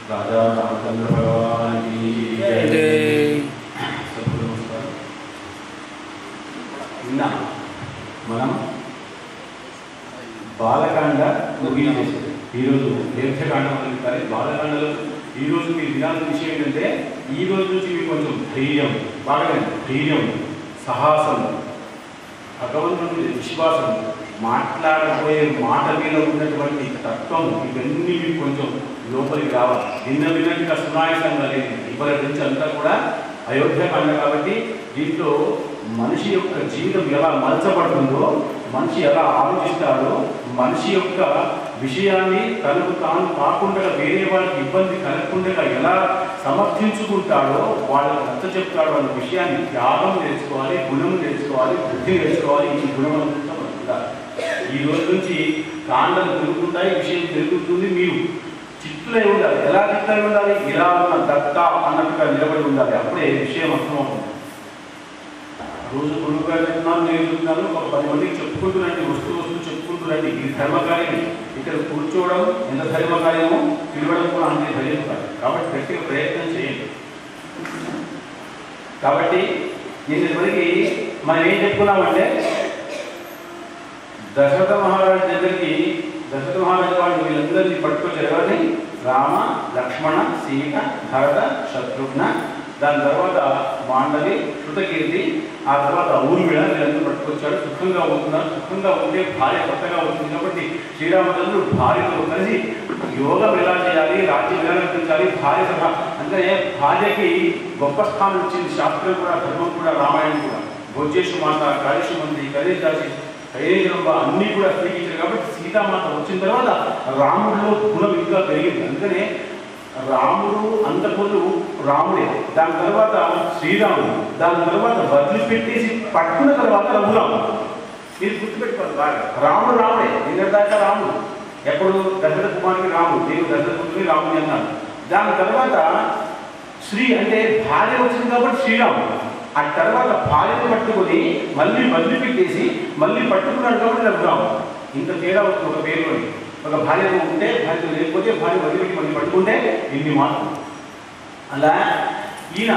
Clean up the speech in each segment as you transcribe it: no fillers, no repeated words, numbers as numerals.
राजा रामचंद्र भगवान की जय। మనం బాలకాండ ముగించేసారు. ఈరోజు దీర్ఘకాండ మొదలుపెట్టాలి. బాలకాండలో ఈరోజు మీరు వినాల్సిన విషయం ఏంటంటే ఈ రోజు నుంచి మీకు కొంచెం ధైర్యం, బాగా ధైర్యం, సాహసం, భగవంతుడి విశ్వాసం, మాట్లాడబోయే మాట మీద ఉన్నటువంటి తత్వం, ఇవన్నీ మీకు కొంచెం లోపలికి రావాలి. విన్నట్టుగా సునాయాసంగా లేదు. ఇవాళ నుంచి అంతా కూడా అయోధ్యకాండ కాబట్టి దీంట్లో మనిషి యొక్క జీవితం ఎలా మలచబడుతుందో, మనిషి ఎలా ఆలోచిస్తాడో, మనిషి యొక్క విషయాన్ని తనకు తాను కాకుండా వేరే వాళ్ళకి ఇబ్బంది కలగకుండా ఎలా సమర్థించుకుంటాడో, వాళ్ళకి నచ్చ చెప్తాడో అన్న విషయాన్ని త్యాగం నేర్చుకోవాలి, గుణం నేర్చుకోవాలి, బుద్ధి నేర్చుకోవాలి. ఈ గుణమంతా ఉండాలి. ఈ రోజు నుంచి కాండలు తిరుగుతుంటాయి, విషయం తిరుగుతుంది. మీరు చిత్తులై ఉండాలి. ఎలా చిత్తులై ఉండాలి? ఇలా ఉన్న దత్త అన్నట్టుగా నిలబడి ఉండాలి. అప్పుడే విషయం అర్థమవుతుంది. రోజు గురువుగా చెప్తున్నాను, నేను చెప్తున్నాను, ఒక 10 మందికి చెప్పుకుంటున్నాండి, వస్తూ చెప్పుకుంటున్నాండి. ఇది ధర్మకార్యం. ఇక్కడ కూర్చోవడం ఎంత ధర్మకార్యమో పిలవడం కూడా అంతే ధర్మకార్యం. కాబట్టి గట్టిగా ప్రయత్నం చేయండి. కాబట్టి నేను మనకి మనం ఏం చెప్పుకున్నామంటే దశరథ మహారాజు దగ్గరికి దశరథ మహారాజు వాళ్ళు వీళ్ళందరినీ పట్టుకొచ్చారు. ఎవరిని? రామ, లక్ష్మణ, సీత, భరత, శత్రుఘ్న, దాని తర్వాత మాండవి, శృతకీర్తి, ఆ తర్వాత ఊర్మిళ, వీళ్ళందరూ పట్టుకొచ్చాడు. సుఖంగా ఉంటున్నారు. సుఖంగా ఉంటే భార్య కొత్తగా ఉంటుంది కాబట్టి శ్రీరామచంద్రుడు భార్యతో కలిసి యోగం ఎలా చేయాలి, రాజ్యం ఎలా నడిపించాలి, భార్య సహా అంటే భార్యకి గొప్ప స్థానం ఇచ్చింది శాస్త్రం కూడా, ధర్మం కూడా, రామాయణం కూడా. భోజేషు మాత, కాళేషు మంది, కలేజాసి, కైరేజంబ అన్నీ కూడా స్వీకరించారు. కాబట్టి సీతామాత వచ్చిన తర్వాత రాముడిలో గుణం ఇంకా పెరిగింది. అందుకనే రాముడు అంతకుముందు రాముడే, దాని తర్వాత శ్రీరాముడు, దాని తర్వాత వదిలిపెట్టేసి పట్టుకున్న తర్వాత రఘురాముడు. మీరు గుర్తుపెట్టుకోవాలి బాగా. రాముడు రాముడే, నిన్నదాకా రాముడు. ఎప్పుడు దశరథ కుమారుడికి రాముడు, నేను దశరథుడిని రాముడి అన్నాడు. దాని తర్వాత శ్రీ అంటే భార్య వచ్చింది కాబట్టి శ్రీరాముడు. ఆ తర్వాత భార్యను పట్టుకొని మళ్ళీ వదిలిపెట్టేసి మళ్ళీ పట్టుకున్నాడు కాబట్టి రఘురాముడు. ఇంత తేడా వస్తుంది ఒక పేరులోని. ఒక భార్య ఉంటే, భార్య లేకపోతే, భార్య వదిలిపెట్టి మళ్ళీ పట్టుకుంటే ఇన్ని మాటలు. అలా ఈయన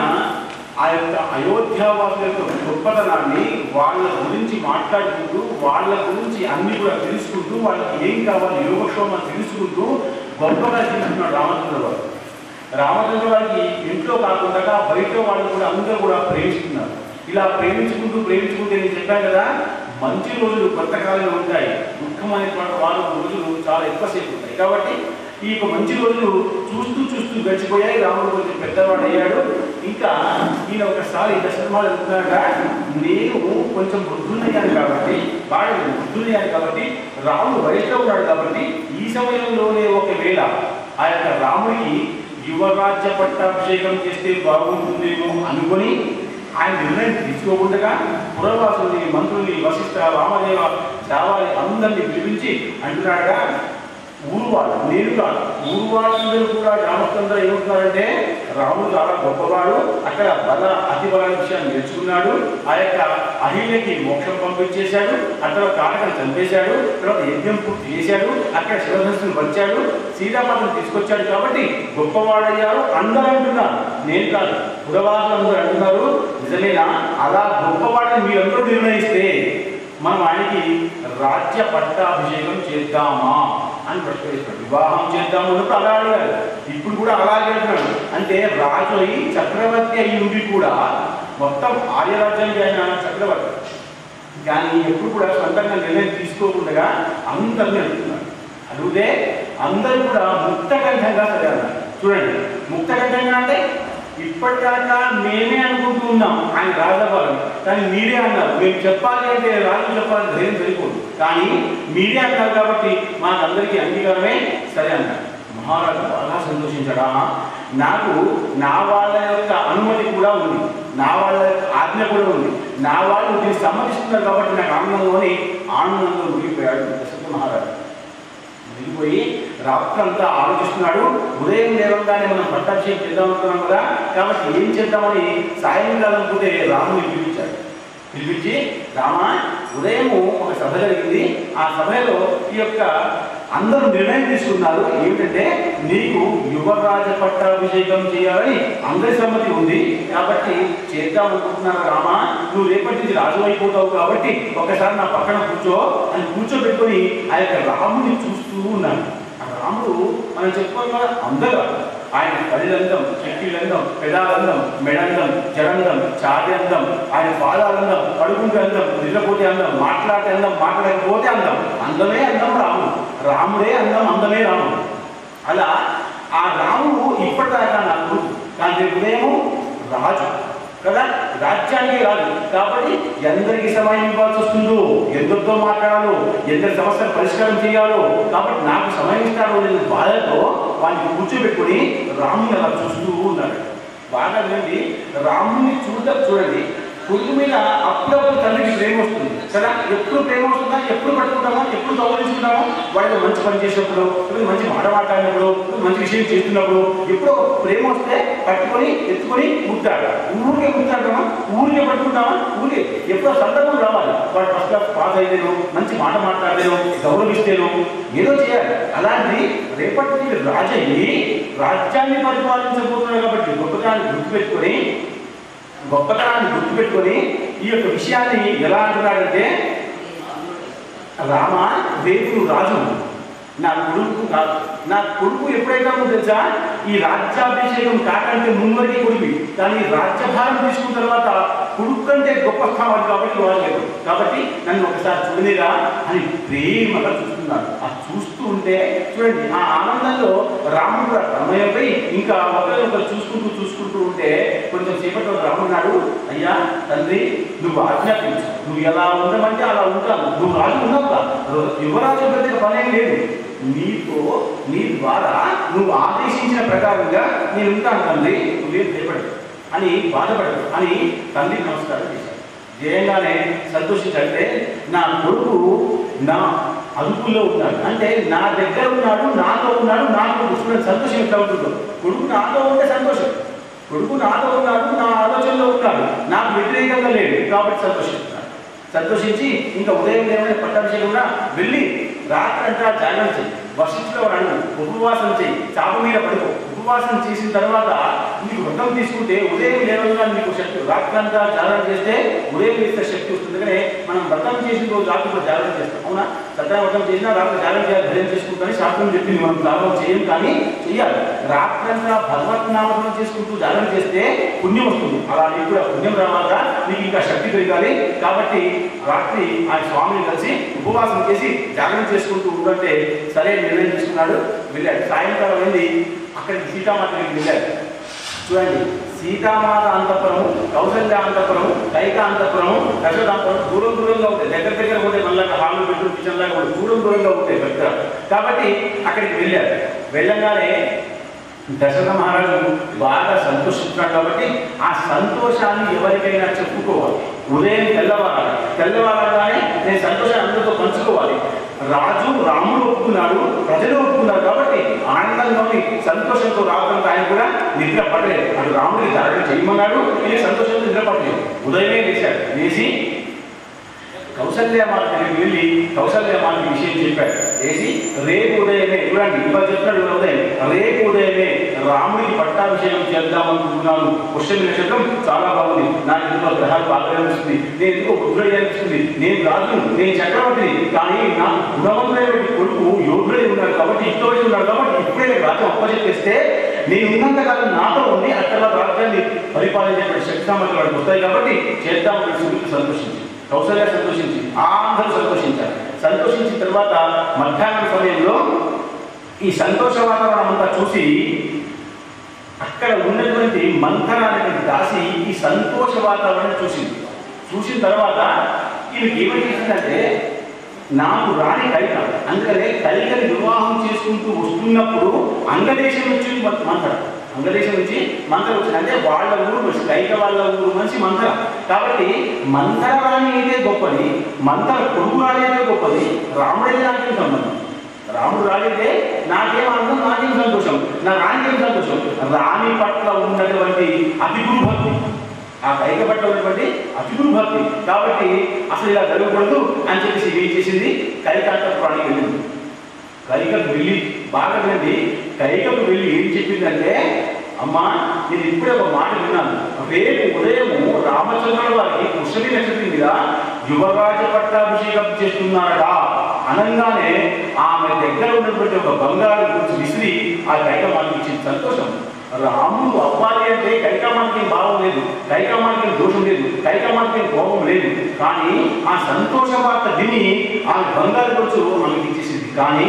ఆ యొక్క అయోధ్యావాసుల యొక్క గొప్పతనాన్ని వాళ్ళ గురించి మాట్లాడుకుంటూ, వాళ్ళ గురించి అన్ని కూడా తెలుసుకుంటూ, వాళ్ళకి ఏం కావాలి యోగక్షేమం తెలుసుకుంటూ గొప్పగా తీసుకున్నాడు రామచంద్ర వారు. రామచంద్ర వారికి ఇంట్లో కాకుండా బయట వాళ్ళు కూడా అందరూ కూడా ప్రేమిస్తున్నారు. ఇలా ప్రేమించుకుంటూ నేను చెప్పాను కదా, మంచి రోజులు కొంతకాలంలో ఉంటాయి, దుఃఖం అనేటువంటి వారం రోజులు చాలా ఎక్కువసేపు ఉంటాయి. కాబట్టి ఈ మంచి రోజులు చూస్తూ గడిచిపోయాయి. రాముడు కొంచెం పెద్దవాడు అయ్యాడు. ఇంకా ఈయన ఒకసారి దశరథుడు అనుకున్నాక నేను కొంచెం వృద్ధులయ్యాను కాబట్టి, బాగా వృద్ధులయ్యాను కాబట్టి, రాముడు వయసులో ఉన్నాడు కాబట్టి ఈ సమయంలోనే ఒకవేళ ఆ యొక్క రాముడికి యువరాజ్య పట్టాభిషేకం చేస్తే బాగుంటుందేమో అనుకొని ఆయన నిర్ణయం తీసుకోకుండా పురవాసుల్ని, మంత్రుల్ని, వశిష్ఠ, రామదేవ, చావాలి అందరినీ పిలిపించి అంటున్నాడుగా, ఊరు వాళ్ళు నేను కాదు, ఊరు వాళ్ళందరూ కూడా రామచంద్ర ఏమంటున్నారంటే రాముడు చాలా గొప్పవాడు, అక్కడ అతి బలాల విషయాన్ని నేర్చుకున్నాడు, ఆ యొక్క అహిల్యకి మోక్షం పంపించేశాడు, అక్కడ కాటకం చంపేశాడు, తర్వాత యజ్ఞం పూర్తి చేశాడు, అక్కడ శివధనుసుని వచ్చాడు, సీతామాతను తీసుకొచ్చాడు కాబట్టి గొప్పవాడయ్యారు అందరూ అంటున్నారు, నేను కాదు. పురవాసులు అందరూ అంటున్నారు. నిజమేనా? అలా గొప్పవాడిని మీరందరూ నిర్ణయిస్తే మనం ఆయనకి రాజ్య పట్టాభిషేకం చేద్దామా అని ప్రశ్న వేస్తాడు. వివాహం చేద్దాము అన్నప్పుడు అలా అడిగాడు, ఇప్పుడు కూడా అలాగే అంటున్నాడు. అంటే రాజు అయి చక్రవర్తి అయి ఉండి కూడా మొత్తం ఆర్యరాజ్యానికి ఆయన చక్రవర్తి, కానీ ఎప్పుడు కూడా సొంతంగా నిర్ణయం తీసుకోకుండా అందరినీ అడుగుతున్నాడు. అడిగితే అందరూ కూడా ముక్తకంఠంగా సరే అన్నారు. చూడండి, ముక్తకంఠంగా అంటే ఇప్పటిదాకా మేమే అనుకుంటూ ఉన్నాం ఆయన రాజవ్వాలి, కానీ మీరే అన్నారు. మేము చెప్పాలి అంటే రాజు చెప్పాలని ధైర్యం సరిపోదు, కానీ మీరే అన్నారు కాబట్టి మాకందరికీ అంగీకారమే సరే అన్నారు. మహారాజు బాగా సంతోషించాడా, నాకు నా వాళ్ళ యొక్క అనుమతి కూడా ఉంది, నా వాళ్ళ యొక్క ఆజ్ఞ కూడా ఉంది, నా వాళ్ళు దీనికి సమ్మతిస్తున్నారు కాబట్టి నాకు ఆనందంలో ముగిపోయాడు దశరథ మహారాజు. ముగిపోయి రాత్రంతా ఆలోచిస్తున్నాడు. ఉదయం లేవగానే మనం పట్టాభిషేకం చేద్దాం అనుకున్నాం కదా, కాబట్టి ఏం చేద్దామని సాయంకాలం పూటే రాముని పిలిపించాడు. పిలిపించి, రామా, ఉదయము ఒక సభ జరిగింది, ఆ సభలో ఈ యొక్క అందరూ నిర్ణయం తీసుకున్నారు ఏమిటంటే నీకు యువరాజ పట్టాభిషేకం చేయాలని అందరి సమ్మతి ఉంది, కాబట్టి చేద్దాం అనుకుంటున్నారు. రామా, నువ్వు రేపటి నుంచి రాజు అయిపోతావు కాబట్టి ఒకసారి నా పక్కన కూర్చో అని కూర్చోబెట్టుకొని ఆ యొక్క రాముని చూస్తూ ఉన్నాను. ఆ రాముడు మనం చెప్పుకోవాలి కదా, అందరూ ఆయన కళ్ళందం, చెక్కిళ్ళందం, పెదాలందం, మెడందం, జడందం, చార్యందం, ఆయన పాదాలందం, కడుగుంటే అందం, నిద్రపోతే అందం, మాట్లాడితే అందం, మాట్లాడకపోతే అందం, అందమే అందం రాముడు, రాముడే అందం, అందమే రాముడు. అలా ఆ రాముడు ఇప్పటిదాకా నాకు, కానీ ఉదయం రాజు కదా, రాజ్యానికి రాజు కాబట్టి ఎందరికి సమయం ఇవ్వాల్సి వస్తుందో, ఎందరితో మాట్లాడాలో, ఎందరి సమస్యలు పరిష్కారం చేయాలో, కాబట్టి నాకు సమయం ఇస్తాడో లేని బాధతో వాడిని కూర్చోబెట్టుకుని రాముని అలా చూస్తూ ఉన్నాడు. బాగా వినండి, రాముని చూడండి, కొడుకు మీద అప్పుడప్పుడు తండ్రికి ప్రేమ వస్తుంది కదా. ఎప్పుడు ప్రేమ వస్తుందా, ఎప్పుడు పట్టుకుంటామో, ఎప్పుడు గౌరవించుకుంటామో, వాడితో మంచి పని చేసినప్పుడు, మంచి మాట మాట్లాడినప్పుడు, మంచి విషయం చేస్తున్నప్పుడు ఎప్పుడో ప్రేమ వస్తే పట్టుకొని ఎత్తుకొని ముట్టాడు. ఊరికే ముట్టాడమా, ఊరికే పట్టుకుంటామా, ఊరికే ఎప్పుడో సందర్భం రావాలి. వాడు ఫస్ట్ క్లాస్ పాస్ అయితేను, మంచి మాట మాట్లాడేను, గౌరవిస్తేను, ఏదో చేయాలి. అలాంటి రేపటి నుంచి రాజయ్యి రాజ్యాన్ని పరిపాలించబోతున్నాడు కాబట్టి గొప్పతనాన్ని గుర్తుపెట్టుకొని ఈ యొక్క విషయాన్ని ఎలా అంటున్నాడంటే, రామ, రేపు రాజు, నా కొడుకు కాదు. నా కొడుకు ఎప్పుడైతే తెలుసా, ఈ రాజ్యాభిషేకం కాకంటే ముందరికి కొడుకు, కానీ రాజ్యభారం తీసుకున్న తర్వాత కొడుకు కంటే గొప్ప స్థానం కాబట్టి వాళ్ళు, కాబట్టి నన్ను ఒకసారి చూడలేదా అని ప్రేమగా చూస్తున్నాడు. ఆ చూస్తూ ఉంటే చూడండి, ఆ ఆనందంలో రాముడు రమయ్యపై ఇంకా ఒకరు చూసుకుంటూ ఉంటే కొంచెం సేపట్లో రామున్నాడు, అయ్యా తండ్రి, నువ్వు ఆజ్ఞాపించు, నువ్వు ఎలా ఉండమంటే అలా ఉంటాను, నువ్వు రాజు ఉన్నావుగా, యువరాజు పెద్ద పనేం లేదు, నీ ద్వారా నువ్వు ఆదేశించిన ప్రకారంగా నేను ఉంటాను తండ్రి, నువ్వేం భయపడదు అని బాధపడదు అని తండ్రి నమస్కారం చేశాడు. జయంగానే సంతోషించాలంటే నా కొడుకు నా అదుపులో ఉన్నాడు, అంటే నా దగ్గర ఉన్నాడు, నాతో ఉన్నాడు, నాకు సంతోషం ఎట్లా ఉంటుందో. కొడుకు నాతో ఉంటే సంతోషం, కొడుకు నాతో ఉన్నాడు, నా ఆలోచనలో ఉన్నాడు, నాకు వ్యతిరేకంగా లేడు కాబట్టి సంతోషించి ఇంకా ఉదయం ఏమైనా పట్టాభిషేకం కూడా వెళ్ళి రాత్రంతా జాగరణ చెయ్యి, వర్షించులో రాను, ఉపవాసం చెయ్యి, చాప మీద పడుకో. ఉపవాసం చేసిన తర్వాత నీకు వ్రతం తీసుకుంటే ఉదయం లేవగా నీకు శక్తి, రాత్రంతా జాగరణ చేస్తే ఉదయం వేస్తే శక్తి వస్తుంది. కానీ మనం వ్రతం చేసిన రోజు రాత్రి జాగరణ చేస్తాం, అవునా? సత్యం వ్రతం చేసినా రాత్రి జాగరణ చేయాలి, ధైర్యం చేసుకుంటామని శాస్త్రం చెప్పింది. మనం జాగరణ చేయం, కానీ చెయ్యాలి. రాత్రంతా భగవద్నామం చేసుకుంటూ జాగరణ చేస్తే పుణ్యం వస్తుంది. అలా నీకు కూడా పుణ్యం రావాలా, నీకు ఇంకా శక్తి పెరగాలి. కాబట్టి రాత్రి ఆ స్వామిని కలిసి ఉపవాసం చేసి జాగరణ చేసుకుంటూ ఉంటే సరైన నిర్ణయం తీసుకున్నాడు. వెళ్ళాడు. సాయంకాలం వెళ్ళి అక్కడికి సీతామాత దగ్గరికి వెళ్ళాడు. చూడండి, సీతామాత అంతఃపురము, కౌసల్య అంతఃపురము, కైక అంతఃపురము, దశరథాంతపురం దూరంగా ఉంటాయి. దగ్గర ఉంటే మళ్ళీ హాల్లో బెడ్రూమ్ కిచెన్ లాగా కూడా దూరంగా ఉంటాయి పెద్ద. కాబట్టి అక్కడికి వెళ్ళాడు. వెళ్ళగానే దశరథ మహారాజు బాగా సంతోషిస్తున్నాడు కాబట్టి ఆ సంతోషాన్ని ఎవరికైనా చెప్పుకోవాలి. ఉదయం తెల్లవారగానే నేను సంతోషాన్ని అందరితో పంచుకోవాలి. రాముడు ఒప్పుకున్నాడు, ప్రజలు ఒప్పుకున్నారు కాబట్టి ఆనందంలోని సంతోషంతో రావడంతో ఆయన కూడా నిద్ర పడలేదు. అటు రాముడికి జాగ్రత్త చేయమన్నాడు, నేను సంతోషంతో నిద్ర పడలేదు. ఉదయమే లేచాడు. లేచి కౌసల్యమాత దగ్గరికి వెళ్ళి కౌసల్యమాతకి విషయం చెప్పాడు. వేసి రేపు ఉదయమే, చూడండి ఇవాళ చెప్తాడు, ఉదయం రేపు ఉదయమే రాముడికి పట్టాభిషేకం చేద్దామనుకుంటున్నాను. పుష్యమి నక్షత్రం చాలా బాగుంది, నాకు ఎందుకో గ్రహాలు బాగా అనిపిస్తుంది, నేను ఎందుకో ఉగ్రయ్య అనిపిస్తుంది, నేను రాజును, నేను చక్రవర్తిని, కానీ నాకు గుణవంతుడైన కొడుకు యోధుడై ఉన్నాడు కాబట్టి ఇష్టపడి ఉన్నాడు కాబట్టి ఇప్పుడే రాజ్యం అప్పచెప్పేస్తే నేను ఉన్నంతకాలం నాతో ఉండి అక్కడ రాజ్యాన్ని పరిపాలించేటువంటి శక్తి సామర్థ్యాలు వాడికి వస్తాయి కాబట్టి చేద్దామని సుమిత్ర సంతోషించి, కౌసల్య సంతోషించి, అందరూ సంతోషించారు. సంతోషించిన తర్వాత మధ్యాహ్నం సమయంలో ఈ సంతోష వాతావరణం అంతా చూసి అక్కడ ఉన్నటువంటి మంథర అనేటువంటి దాసి ఈ సంతోష వాతావరణం చూసింది. చూసిన తర్వాత ఈమెకి ఏమనిపిస్తుందంటే నాకు రాని కైక, అందుకనే కైకని వివాహం చేసుకుంటూ వస్తున్నప్పుడు అంగదేశం నుంచి మంథర, అంగదేశం నుంచి మంథర వచ్చింది. అంటే వాళ్ళ ఊరు మనిషి, కైక వాళ్ళ ఊరు మనిషి మంథర. కాబట్టి మంథర రాణి అయితే గొప్పది, మంథర కొడుకు రాణి అయితే గొప్పది, రాముడైతే నాకేం సంబంధం? రాముడు రాజైతే నాకేం ఆనందం, నాకేం సంతోషం, నా రాణికేం సంతోషం? రాణి పట్ల ఉన్నటువంటి అతి గురు భక్తి, ఆ కైక పట్ల ఉన్నటువంటి అతి గురు భక్తి. కాబట్టి అసలు ఇలా జరగకూడదు అని చెప్పేసి ఏం చేసింది, కైకాంతపురానికి వెళ్ళింది. కైకకు వెళ్ళి బాగా వినండి, కైకకు వెళ్ళి ఏం చెప్పిందంటే, అమ్మా నేను ఇప్పుడే ఒక మాట విన్నాను, రేపు ఉదయము రామచంద్రుల వారికి పుష్యమి నక్షత్రం మీద యువరాజ పట్టాభిషేకం చేస్తున్నారట అనగానే ఆమె దగ్గర ఉన్నటువంటి ఒక బంగారు గురించి విసిరి ఆ కైకమానికి ఇచ్చింది. సంతోషం. రాముడు అవ్వాలి అంటే కైకమానికి భావం లేదు, కైకమానికి దోషం లేదు, కైకమానికి కోపం లేదు. కానీ ఆ సంతోష వార్త విని ఆమె బంగారు గురించి మనకి ఇచ్చేసింది. కానీ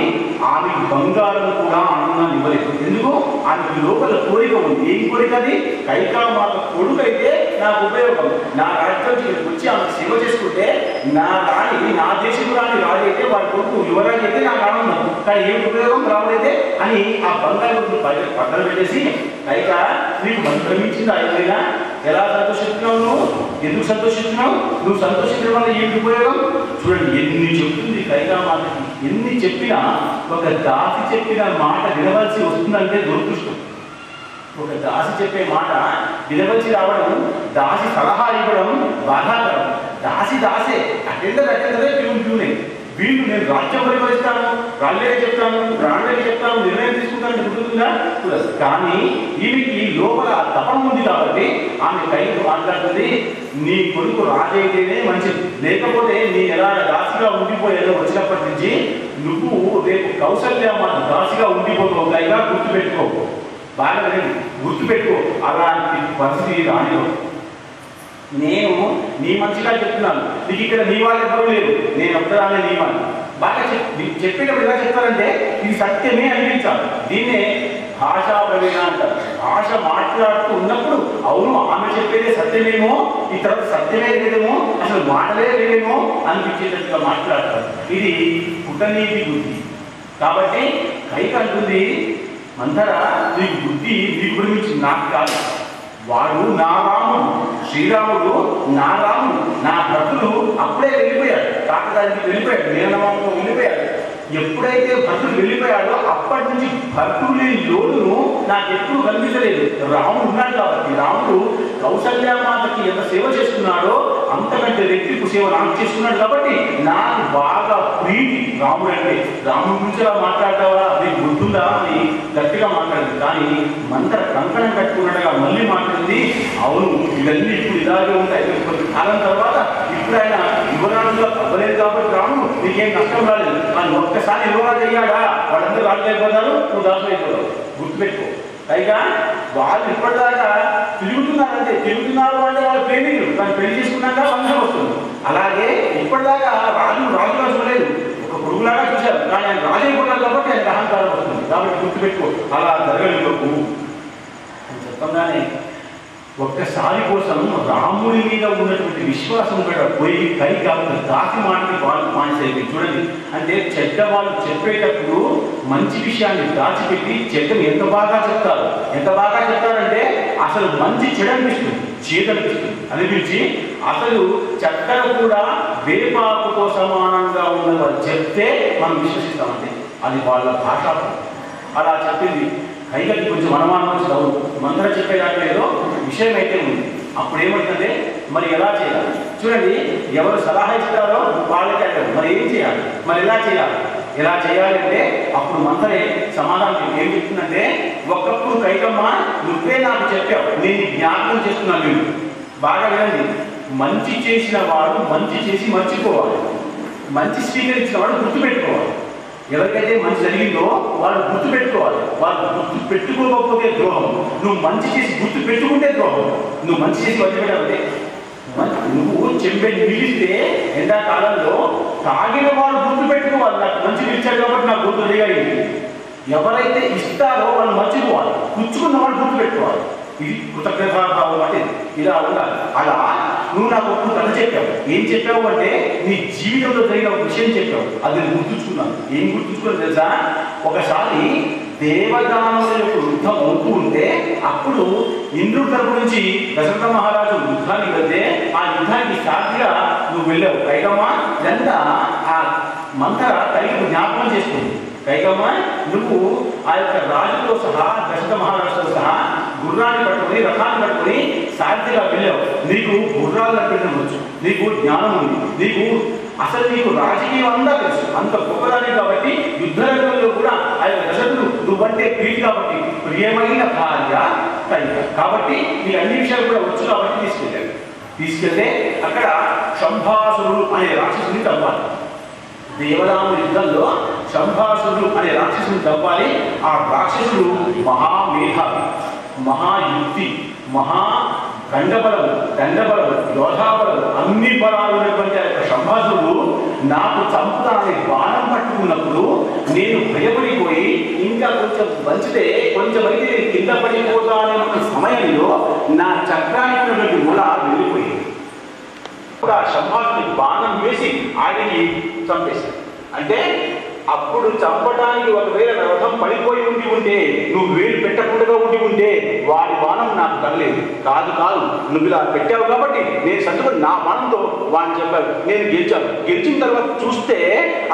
ఆమెకి బంగారం కూడా ఆనందాన్ని ఇవ్వలేదు. ఎందుకు? ఆమెకి లోపల కోరిక ఉంది. ఏం కోరిక అది? కైకామాత కొడుకు అయితే నాకు ఉపయోగం, నా రాజ్యం వచ్చి ఆమెకు సేవ చేసుకుంటే నా రాణి, నా దేశపు రాణి రాజైతే వారి కొడుకు యువరాజు అయితే నాకు ఆనందం. కానీ ఏం ఉపయోగం రాముడైతే అని ఆ బంగారు పక్కన పెట్టేసి, కైక నీకు మంత్రమించింది అయిపోయినా ఎలా సంతోషిస్తున్నావు? నువ్వు ఎందుకు సంతోషిస్తున్నావు? నువ్వు సంతోషించడం వల్ల ఏమిటి ఉపయోగం? చూడండి ఎన్ని చెప్తుంది కైకామాతకి. ఎన్ని చెప్పినా ఒక దాసి చెప్పిన మాట వినవలసి వస్తుందంటే దురదృష్టం. ఒక దాసి చెప్పే మాట వినవలసి రావడం, దాసి సలహా ఇవ్వడం బాధాకరం. దాసి దాసే, అటెండరే ప్యూనే. వీళ్ళు నేను రాజ్యం పరిపాలిస్తాను, రాళ్ళే చెప్తాను, రాళ్ళే చెప్తాను, నిర్ణయం తీసుకుంటాను గుర్తుందా? కానీ ఈమెకి లోపల తపన ఉంది కాబట్టి ఆమె కైకు మాట్లాడుతుంది, నీ కొడుకు రాజైతేనే మంచిది, లేకపోతే నీ ఎలా దాసిగా ఉండిపోయేదో వచ్చినప్పటి నుంచి నువ్వు రేపు కౌసల్యమ్మ దాసిగా ఉండిపోతావు. కైగా గుర్తుపెట్టుకో, బాగా గుర్తుపెట్టుకో. అలాంటి పరిస్థితి రానివ్వ. నేను నీ మంచిగా చెప్తున్నాను, నీకు ఇక్కడ నీ వాళ్ళు ఎవరు లేరు, నేను ఒక్కదాన్ని నీ వాళ్ళు. బాగా చెప్పేటప్పుడు ఎలా చెప్తారంటే ఇది సత్యమే అనిపించాలి. దీన్నే భాషా ప్రవీణ అంటారు. భాష మాట్లాడుతూ ఉన్నప్పుడు అవును ఆమె చెప్పేదే సత్యమేమో, ఈ తర్వాత సత్యమే లేదేమో, అసలు మాటలే లేదేమో అనిపించేటట్టుగా మాట్లాడతారు. ఇది కుటనీతి బుద్ధి. కాబట్టి కైక అంటుంది, మంథర నీకు బుద్ధి నీ గురించి నాకు కాదు, వాడు నా రాముడు, శ్రీరాముడు నా రాముడు, నా భక్తుడు అప్పుడే వెళ్ళిపోయాడు, కాకదానికి వెళ్ళిపోయాడు, మేనమామతో వెళ్ళిపోయాడు. ఎప్పుడైతే భక్తుడు వెళ్ళిపోయాడో అప్పటి నుంచి భక్తుడు లేని లోటును నాకు ఎప్పుడు కనిపించలేదు. రాముడు ఉన్నాడు కాబట్టి, రాముడు కౌసల్యమాతకి ఎంత సేవ చేస్తున్నాడో అంతకంటే రెట్టింపు సేవ నాకు చేస్తున్నాడు కాబట్టి నాకు బాగా ప్రీతి రాముడు అంటే. రాముడి గురించి అలా మాట్లాడతావా, నీకు గుర్తుందా అని గట్టిగా మాట్లాడింది. కానీ మంత్ర కంకణం కట్టుకున్నట్టుగా మళ్ళీ మాట్లాడింది, అవును ఇవన్నీ ఇప్పుడు ఇలాగే ఉంటాయి, కొంచెం కాలం తర్వాత ఇప్పుడు ఆయన యువరాజుగా అవ్వలేదు కాబట్టి రాముడు నీకేం నష్టం రాలేదు. కానీ ఒక్కసారి యువరాజు అయ్యాడా వాళ్ళందరూ రాజు అయిపోతారు, నువ్వు దాసు అయిపోతావు. గుర్తుపెట్టుకో. పైగా వాళ్ళు ఇప్పటిదాకా తిరుగుతున్నారంటే, తిరుగుతున్నారు అంటే వాళ్ళు ప్రేమికులు, కానీ పెళ్లి చేసుకున్నాక వంశం వస్తుంది. అలాగే ఇప్పటిదాకా రాజుగా చూడలేదు, ఒక కొడుకులాగా చూశారు, కానీ ఆయన రాజు అయిపోతారు కాబట్టి ఆయన అహంకారం వస్తుంది. కాబట్టి గుర్తుపెట్టుకో, అలా జరగలేదు అని చెప్పగానే ఒక్కసారి కోసం రాముడి మీద ఉన్నటువంటి విశ్వాసం కూడా పోయి కైక దాసి మాటకి మానేసేది. చూడండి, అంటే చెడ్డ వాళ్ళు చెప్పేటప్పుడు మంచి విషయాన్ని దాచిపెట్టి చెడ్డని ఎంత బాగా చెప్తారు, ఎంత బాగా చెప్తారంటే అసలు మంచి చెడనిపిస్తుంది, చేదనిపిస్తుంది అనిపించి అసలు చక్కెర కూడా వేపాకుతో సమానంగా ఉన్నది చెప్తే మనం విశ్వసిస్తామంటే అది వాళ్ళ భాష. అలా చెప్పింది. కైకకి కొంచెం అనుమానం వచ్చి మంత్ర చెప్పేదాంట్లో ఏదో విషయం అయితే ఉంది. అప్పుడు ఏమవుతుందంటే మరి ఎలా చేయాలి? చూడండి, ఎవరు సలహా ఇస్తారో వాళ్ళకి అంటారు మరి ఏం చేయాలి, మరి ఎలా చేయాలి, ఎలా చేయాలి అంటే అప్పుడు మంత్రే సమాధానం ఏం చెప్తుందంటే, ఒకప్పుడు కైకమ్మ నువ్వే నాకు చెప్పావు, నేను జ్ఞాపకం చేస్తున్నాను. మీరు బాగా వినండి, మంచి చేసిన వాడు మంచి చేసి మర్చిపోవాలి, మంచి స్వీకరించిన వాడు గుర్తుపెట్టుకోవాలి. ఎవరికైతే మంచి జరిగిందో వాళ్ళు గుర్తు పెట్టుకోవాలి. వాళ్ళు గుర్తు పెట్టుకోకపోతే ద్రోహం, నువ్వు మంచి చేసి గుర్తు పెట్టుకుంటే ద్రోహం. నువ్వు మంచి చేసి వదిలిపెట్టాలంటే, నువ్వు చెంబెని నిలిస్తే ఎండాకాలంలో తాగిన వాడు గుర్తు పెట్టుకోవాలి, నాకు మంచి నిలిచాడు కాబట్టి నాకు గుర్తు అడిగాయి. ఎవరైతే ఇస్తారో వాళ్ళు మర్చిపోవాలి, పుచ్చుకున్న వాళ్ళు గుర్తుపెట్టుకోవాలి. ఇది కృతజ్ఞతాభావం అంటే ఇలా ఉండాలి. అలా నువ్వు నాకు ఒక కథ చెప్పావు. ఏం చెప్పావు అంటే నీ జీవితంలో జరిగిన ఒక విషయం చెప్పావు. అది నేను గుర్తుంచుకున్నాను. ఏం గుర్తుంచుకున్నాను తెలుసా? ఒకసారి దేవదానవుల యొక్క యుద్ధం అవుతూ ఉంటే అప్పుడు ఇంద్రుడి తరపు నుంచి దశరథ మహారాజు యుద్ధానికి వెళ్తే ఆ యుద్ధానికి సాక్షిగా నువ్వు వెళ్ళావు. కైకమ్మ ఇదంతా ఆ మంత్ర కలిగి జ్ఞాపకం చేసుకుంది. కైకమ్మ నువ్వు ఆ యొక్క రాజుతో సహా దశరథ మహారాజుతో సహా గుర్రాన్ని పట్టుకొని రథాన్ని పట్టుకొని సారథిగా వెళ్ళావు. నీకు గుర్రాలు నడిపడం వచ్చు, నీకు జ్ఞానం ఉంది, నీకు రాజకీయం అంతా తెలుసు, అంత గొప్పదాన్ని. కాబట్టి యుద్ధరంగంలో కూడా ఆ యొక్క దశరథుడు నువ్వంటే ప్రీతి కాబట్టి ప్రియమైన భార్య కైక కాబట్టి నీ అన్ని విషయాలు కూడా వచ్చు కాబట్టి తీసుకెళ్తే అక్కడ శంభాసురుడు అనే రాక్షసుని చంపాలి. దేవదాము యుద్ధంలో శంభాసురుడు అనే రాక్షసుని చంపాలి. ఆ రాక్షసుడు మహామేధావి, మహాయుక్తి, దండబలము, యోధాబలము, అన్ని బలాలు ఉన్నటువంటి ఆ యొక్క శంభాసురుడు నాకు చంపుతానని బాణం పట్టుకున్నప్పుడు నేను భయపడిపోయి ఇంకా కొంచెం మంచిదే కొంచెం అయితే నేను కింద పడిపోతానన్న సమయంలో నా చక్రానికి ఉన్నటువంటి మూల వెళ్ళిపోయింది. ఆ శంభాసురుడికి బాణం వేసి ఆయనకి చంపేశాడు. అంటే అప్పుడు చంపడానికి ఒకవేళ రథం పడిపోయి ఉంటే నువ్వు వేలు పెట్టకుండా ఉంటే వాడి బాణం నాకు తగలేదు. కాదు నువ్వు ఇలా పెట్టావు కాబట్టి నేను సత్తుకొని నా బాణంతో వాడిని చెప్పాను. నేను గెలిచిన తర్వాత చూస్తే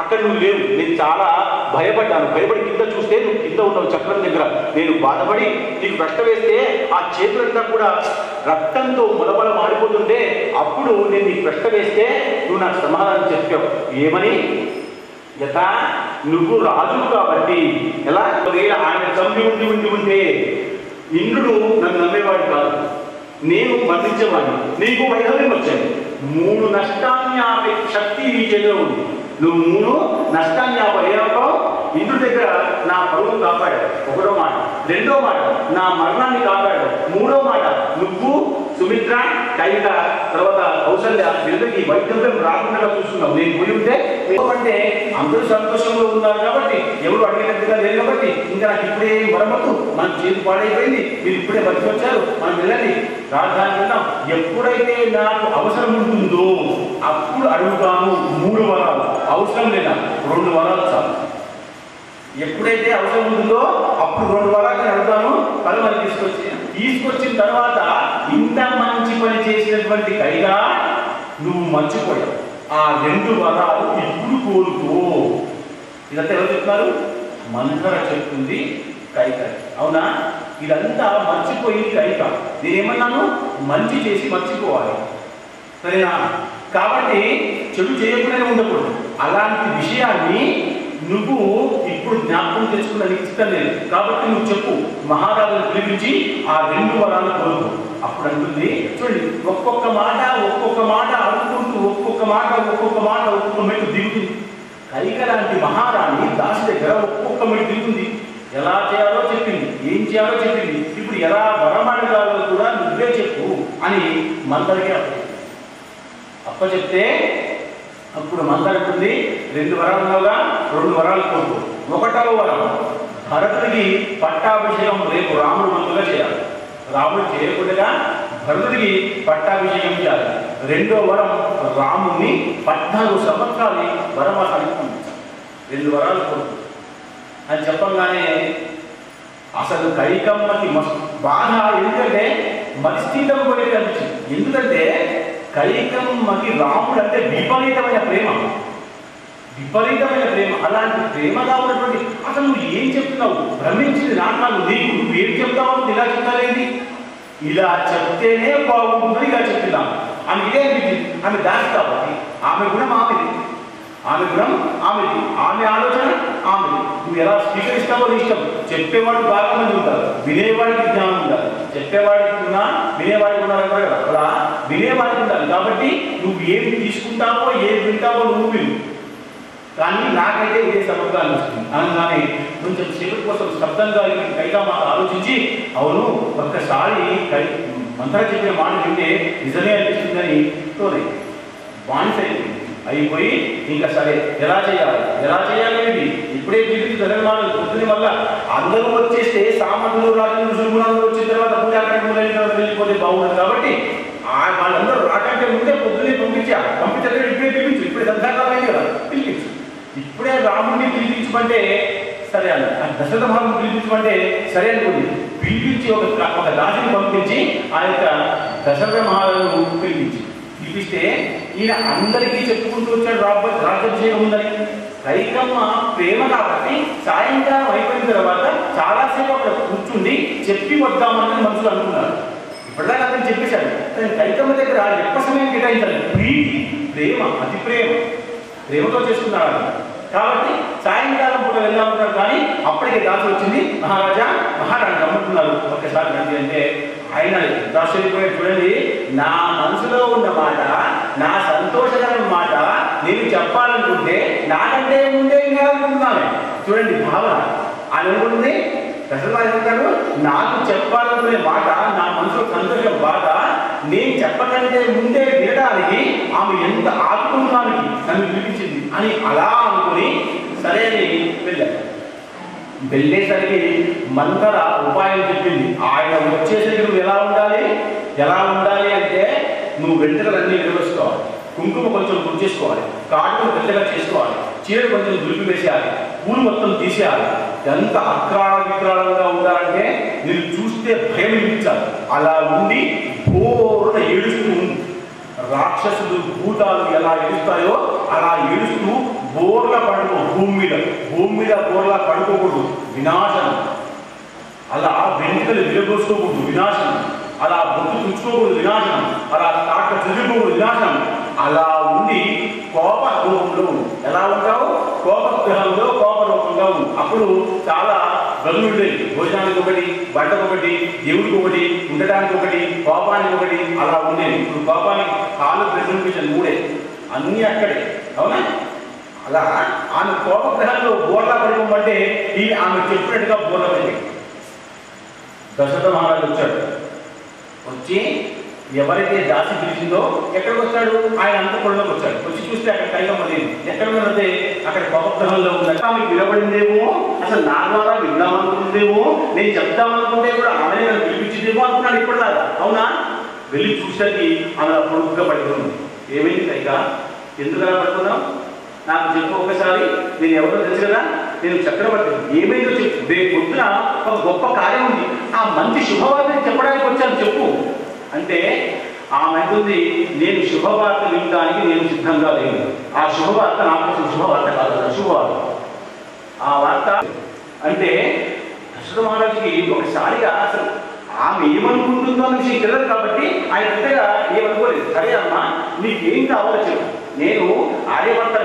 అక్కడ నువ్వు లేవు. నేను చాలా భయపడి కింద చూస్తే నువ్వు కింద ఉన్నావు చక్రం దగ్గర. నేను బాధపడి నీకు ప్రశ్న వేస్తే ఆ చేతులంతా కూడా రక్తంతో మొలమల మాడిపోతుంటే అప్పుడు నేను నీకు ప్రశ్న వేస్తే నువ్వు నాకు సమాధానం చెప్పావు. ఏమని? యథా నువ్వు రాజు కాబట్టి ఎలా ఆయన చంపి ఉంటే ఇంద్రుడు నన్ను నమ్మేవాడు కాదు, నేను మరణించేవాడిని, నీకు వైధవ్యం వచ్చాను. 3 నష్టాన్ని ఆపే శక్తి నీ చేతిలో ఉంది. నువ్వు 3 నష్టాన్ని ఆపేయడంతో ఇంద్రుడి దగ్గర నా పరువు కాపాడాడు. 1వ మాట. 2వ మాట నా మరణాన్ని కాపాడాడు. 3వ మాట నువ్వు సుమిత్ర కైక తర్వాత కౌసల్య వీళ్ళకి వైద్యం రాకుండా చూస్తున్నావు. నేను పోయి ఉంటే అంటే అందరూ సంతోషంలో ఉన్నారు కాబట్టి ఎవరు అడిగినట్టుగా లేదు కాబట్టి ఇంకా నాకు ఇప్పుడే మరమ్మతు మన చేతి పాడైపోయింది, మీరు ఇప్పుడే బతికి వచ్చారు, మనం వెళ్ళండి రాజధాని వెళ్దాం. ఎప్పుడైతే నాకు అవసరం ఉంటుందో అప్పుడు అడుగుతాను 3 వరాలు. అవసరం లేదా 2 వరాలు చాలు. ఎప్పుడైతే అవసరం ఉంటుందో అప్పుడు 2 వరాలు అడుగుతాను. పలుమని తీసుకొచ్చిన తర్వాత ఇంత మంచి పని చేసినటువంటి కైగా నువ్వు మర్చిపోయావు. ఆ 2 వరాలు ఇప్పుడు కోరుకో. ఇదంతా ఎవరు చెప్తున్నారు? మంత్ర చెప్తుంది కైక. అవునా? ఇదంతా మర్చిపోయింది కైక. నేనేమన్నాను? మంచి చేసి మర్చిపోవాలి, సరేనా? కాబట్టి చెడు చేయకుండానే ఉండకూడదు. అలాంటి విషయాన్ని నువ్వు ఇప్పుడు జ్ఞాపకం తెచ్చుకున్న నీకు ఇష్టం లేదు కాబట్టి నువ్వు చెప్పు. మహారాజును పిలిపించి ఆ 2 వరాలు కోరుకో. అప్పుడు అంటుంది చూడండి, ఒక్కొక్క మాట అనుకుంటూ ఒక్కొక్క మెట్టు దిగుతుంది. కైక లాంటి మహారాణి దాసి దగ్గర ఒక్కొక్క మెట్టు దిగుతుంది. ఎలా చేయాలో చెప్పింది, ఏం చేయాలో చెప్పింది. ఇప్పుడు ఎలా వరం అడగాలో కూడా నువ్వే చెప్పు అని మందరికి అప్పచెప్తే అప్పుడు మంత్ర అంటుంది 2 వరాలుగా 2 వరాలు కోరుకో. 1వ వరం భరతుడికి పట్టాభిషేకం రేపు రాముడు మంత్రుగా చేయాలి. రాముడు చేయకుండా భరతుడికి పట్టాభిషేకం చేయాలి. 2వ వరం రాముడిని 14 సంవత్సరాలు వనవాసానికి పంపించాలి. 2 వరాలు కోరుకో అని చెప్పగానే అసలు కైకమ్మకి బాధ. ఎందుకంటే పరిస్థితులు కూడా కనిపించింది. ఎందుకంటే కైకమ్మకి రాముడు అంటే విపరీతమైన ప్రేమ. అలాంటి ప్రేమగా ఉన్నటువంటి అసలు నువ్వు ఏం చెప్తున్నావు? భ్రమించింది నాటకాలు నీకు. నువ్వేం చెప్తావు? ఇలా చెప్తావేంటి? ఇలా చెప్తేనే బాగుంటుంది. ఇలా చెప్తున్నావు ఆమె ఇదే అనిపించింది. ఆమె దాని కాబట్టి ఆమె గుణం ఆమెది, ఆమె ఆలోచన ఆమెది. నువ్వు ఎలా స్వీకరిస్తావో నీ ఇష్టం. చెప్పేవాడు బాగా మంది ఉంటారు, వినేవాడికి జ్ఞానం ఉండాలి. చెప్పేవాడికి ఉన్నా వినేవాడికి ఉన్నారంటారు కదా, అలా వినేవాడికి ఉండాలి. కాబట్టి నువ్వు ఏమి తీసుకుంటావో ఏది వింటావో నువ్వు విను. కానీ నాకైతే ఇదే సమస్య అనిపిస్తుంది అనగానే కొంచెం సేపటి కోసం శబ్దంగా కైకమ్మ ఆలోచించి అవును ఒక్కసారి మంత్ర చెప్పిన మాట వింటే నిజమే అనిపిస్తుందని తోనే బానిస అయిపోయింది. అయిపోయి ఇంకా సరే ఎలా చేయాలి ఇది ఇప్పుడే పిలిపించి జగన్మానం పొద్దుని వల్ల అందరూ వచ్చేస్తే సామంతులు రాజులు సుగుణాలు వచ్చిన తర్వాత పూజాకాండ వెళ్ళిపోతే బాగుంటుంది కాబట్టి వాళ్ళందరూ రాకంటే ముందే పొద్దునే పంపించాలి ఇప్పుడే పిలిపించు ఇప్పుడే సంధ్యాకాలం కదా పిలిపించు ఇప్పుడే రాముడిని పిలిపించమంటే సరే అన్న దశరథ మహారాజుని పిలిపించమంటే సరే అనుకోండి పిలిపించి ఒక దాసిని పంపించి ఆ యొక్క దశరథ మహారాజును పిలిపిస్తే ఈయన అందరికీ చెప్పుకుంటూ వచ్చాడు రాజ్యాభిషేకం ఉందని కైకమ్మ ప్రేమ కాబట్టి సాయంకాలం అయిపోయిన తర్వాత చాలాసేపు అక్కడ కూర్చుండి చెప్పి వద్దామని మనుషులు అనుకున్నారు ఇప్పటిదాకా అతను చెప్పేశాడు కానీ కైకమ్మ దగ్గర ఎక్కువ సమయం కేటాయించాలి ప్రేమ అతి ప్రేమతో చేసుకున్నాడు కాబట్టి సాయంకాలం పూట వెళ్దామన్నారు కానీ అప్పటికే దాసి వచ్చింది మహారాణి గమ్ముతున్నారు ఒక్కసారి రండి అంటే ఆయన దాసరిపోయాడు చూడండి నా మనసులో ఉన్న మాట నా సంతోషకరమైన మాట నేను చెప్పాలనుకుంటే నాకంటే ముందే వినాలనుకుంటున్నాను చూడండి భావన ఆయన అనుకుంటుంది దశరథుడు నాకు చెప్పాలనుకునే మాట నా మనసులో సంతోషం బాధ నేను చెప్పకంటే ముందే వినడానికి ఆమె ఎంత ఆత్మనానికి నన్ను పిలిపించింది అని అలా అనుకుని సరే అని వెళ్ళేసరికి మంతర ఉపాయం చెప్పింది ఆయన వచ్చేసరికి నువ్వు ఎలా ఉండాలి అంటే నువ్వు వెంట్రుకలన్నీ విరవేసుకోవాలి కుంకుమ కొంచెం తుడిచేసుకోవాలి కాటును పెద్దగా చేసుకోవాలి చీర కొంచెం దులిపి వేసేయాలి పూలు మొత్తం తీసేయాలి ఎంత విక్రాళంగా ఉండాలంటే మీరు చూస్తే భయం ఇప్పించాలి అలా ఉండి బోరున ఏడుస్తూ ఉంది రాక్షసులు భూతాలు ఎలా ఏడుస్తాయో అలా ఏడుస్తూ బోర్లా పడుకో భూమి మీద బోర్లా పడుకోకూడదు వినాశనం అలా వెంట్రుకలు విరగోసుకోకూడదు వినాశనం అలా బొట్టు తుంచుకోకూడదు వినాశనం అలా తాట చెదిరిపోకూడదు వినాశనం అలా ఉండి కోప రూపంలో ఉంది ఎలా ఉంటావు కోపగ్రహంలో కోప రూపంగా ఉంది అప్పుడు చాలా గదులు ఉండేవి భోజనానికి ఒకటి బట్టకు ఒకటి దేవుడికి ఒకటి ఉండడానికి ఒకటి కోపానికి ఒకటి అలా ఉండేది ఇప్పుడు కోపానికి కాలు ప్రెజెంటేషన్ మూడే అన్నీ అక్కడే అవునా అలా ఆమె కోపగ్రహంలో బోర్లా పడిపోమంటే ఈ ఆమె చెప్పినట్టుగా బోర్లా పడి దశరథ మహారాజు వచ్చాడు వచ్చి ఎవరైతే దాసి పిలిచిందో ఎక్కడికి వచ్చాడు ఆయన అంతఃపురంలోకి వచ్చాడు వచ్చి చూస్తే అక్కడ కైకమ్మ లేదు ఎక్కడ ఉన్నదే అక్కడ కోపగ్రహంలో ఉన్నది ఆమెకు వినబడిందేమో అసలు నా ద్వారా విందామనుకుంటుందేమో నేను చెప్తామనుకుంటే కూడా ఆమె నన్ను పిలిపించిందేమో అనుకున్నాడు ఇప్పటిదాకా అవునా వెళ్ళి చూసేసరికి ఆమె పొడుగ్గా పడుతుంది ఏమైంది కైక ఎందుకు అలా పడుకున్నావు నాకు చెప్పు ఒకసారి నేను ఎవరో తెలుసు కదా నేను చక్రవర్తి ఏమైందో చెప్పు రేపు పొద్దున ఒక గొప్ప కార్యం ఉంది ఆ మంచి శుభవార్తని చెప్పడానికి వచ్చాను చెప్పు అంటే ఆమె అంటుంది నేను శుభవార్త వినడానికి నేను సిద్ధంగా లేను ఆ శుభవార్త నాకు కోసం శుభవార్త కాదు శుభవార్త ఆ వార్త అంటే దశరథ మహారాజుకి ఒకసారిగా అసలు ఆమె ఏమనుకుంటుందో అన్న విషయం తెలియదు కాబట్టి ఆయన పెద్దగా ఏమనుకోలేదు సరే అమ్మా నీకేం కావాలో చెప్పు నేను ఆర్యవర్త